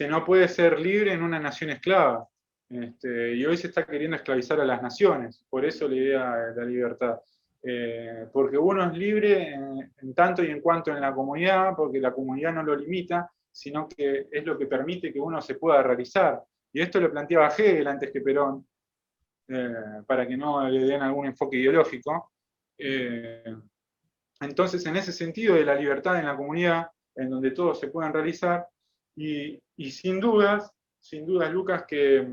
no puede ser libre en una nación esclava. Y hoy se está queriendo esclavizar a las naciones, por eso la idea de la libertad. Porque uno es libre en tanto y en cuanto en la comunidad, porque la comunidad no lo limita, sino que es lo que permite que uno se pueda realizar. Y esto lo planteaba Hegel antes que Perón, para que no le den algún enfoque ideológico. Entonces, en ese sentido de la libertad en la comunidad, en donde todos se puedan realizar, y sin dudas, Lucas, que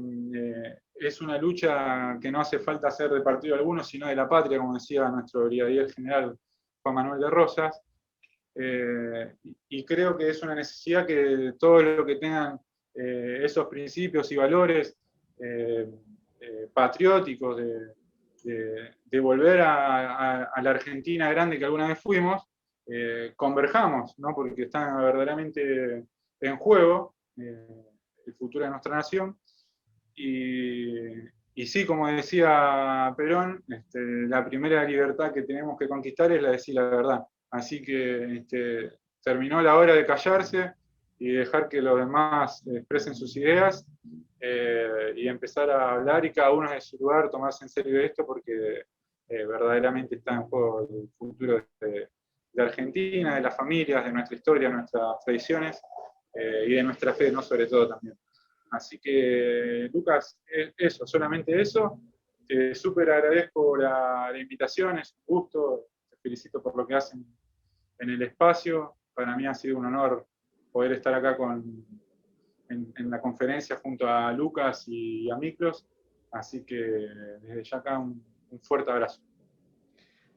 es una lucha que no hace falta ser de partido alguno, sino de la patria, como decía nuestro brigadier general Juan Manuel de Rosas, y creo que es una necesidad que todos los que tengan esos principios y valores patrióticos de volver a la Argentina grande que alguna vez fuimos, converjamos, ¿no? Porque está verdaderamente en juego el futuro de nuestra nación. Y sí, como decía Perón, la primera libertad que tenemos que conquistar es la de decir la verdad. Así que terminó la hora de callarse y dejar que los demás expresen sus ideas, y empezar a hablar y cada uno de su lugar tomarse en serio esto, porque verdaderamente está en juego el futuro de Argentina, de las familias, de nuestra historia, nuestras tradiciones y de nuestra fe, ¿no? Sobre todo también. Así que, Lucas, eso, solamente eso. Te súper agradezco la invitación, es un gusto, te felicito por lo que hacen en el espacio. Para mí ha sido un honor poder estar acá en la conferencia junto a Lucas y a Miklos. Así que desde ya acá un fuerte abrazo.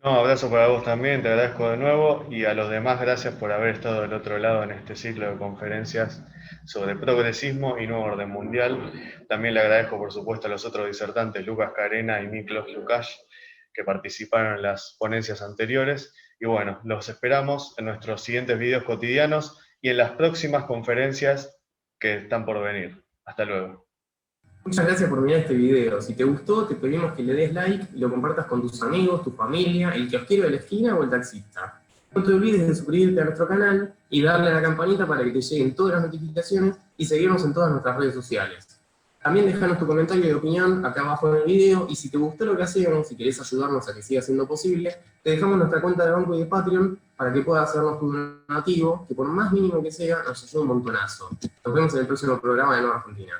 No, abrazo para vos también, te agradezco de nuevo y a los demás gracias por haber estado del otro lado en este ciclo de conferencias sobre progresismo y nuevo orden mundial. También le agradezco por supuesto a los otros disertantes, Lucas Carena y Miklos Lukács, que participaron en las ponencias anteriores. Y bueno, los esperamos en nuestros siguientes videos cotidianos y en las próximas conferencias que están por venir. Hasta luego. Muchas gracias por mirar este video. Si te gustó, te pedimos que le des like y lo compartas con tus amigos, tu familia, el kiosquero de la esquina o el taxista. No te olvides de suscribirte a nuestro canal y darle a la campanita para que te lleguen todas las notificaciones y seguirnos en todas nuestras redes sociales. También dejanos tu comentario de opinión acá abajo en el video, y si te gustó lo que hacemos, si querés ayudarnos a que siga siendo posible, te dejamos nuestra cuenta de banco y de Patreon para que puedas hacernos tu donativo, que por más mínimo que sea, nos ayuda un montonazo. Nos vemos en el próximo programa de Nueva Argentina.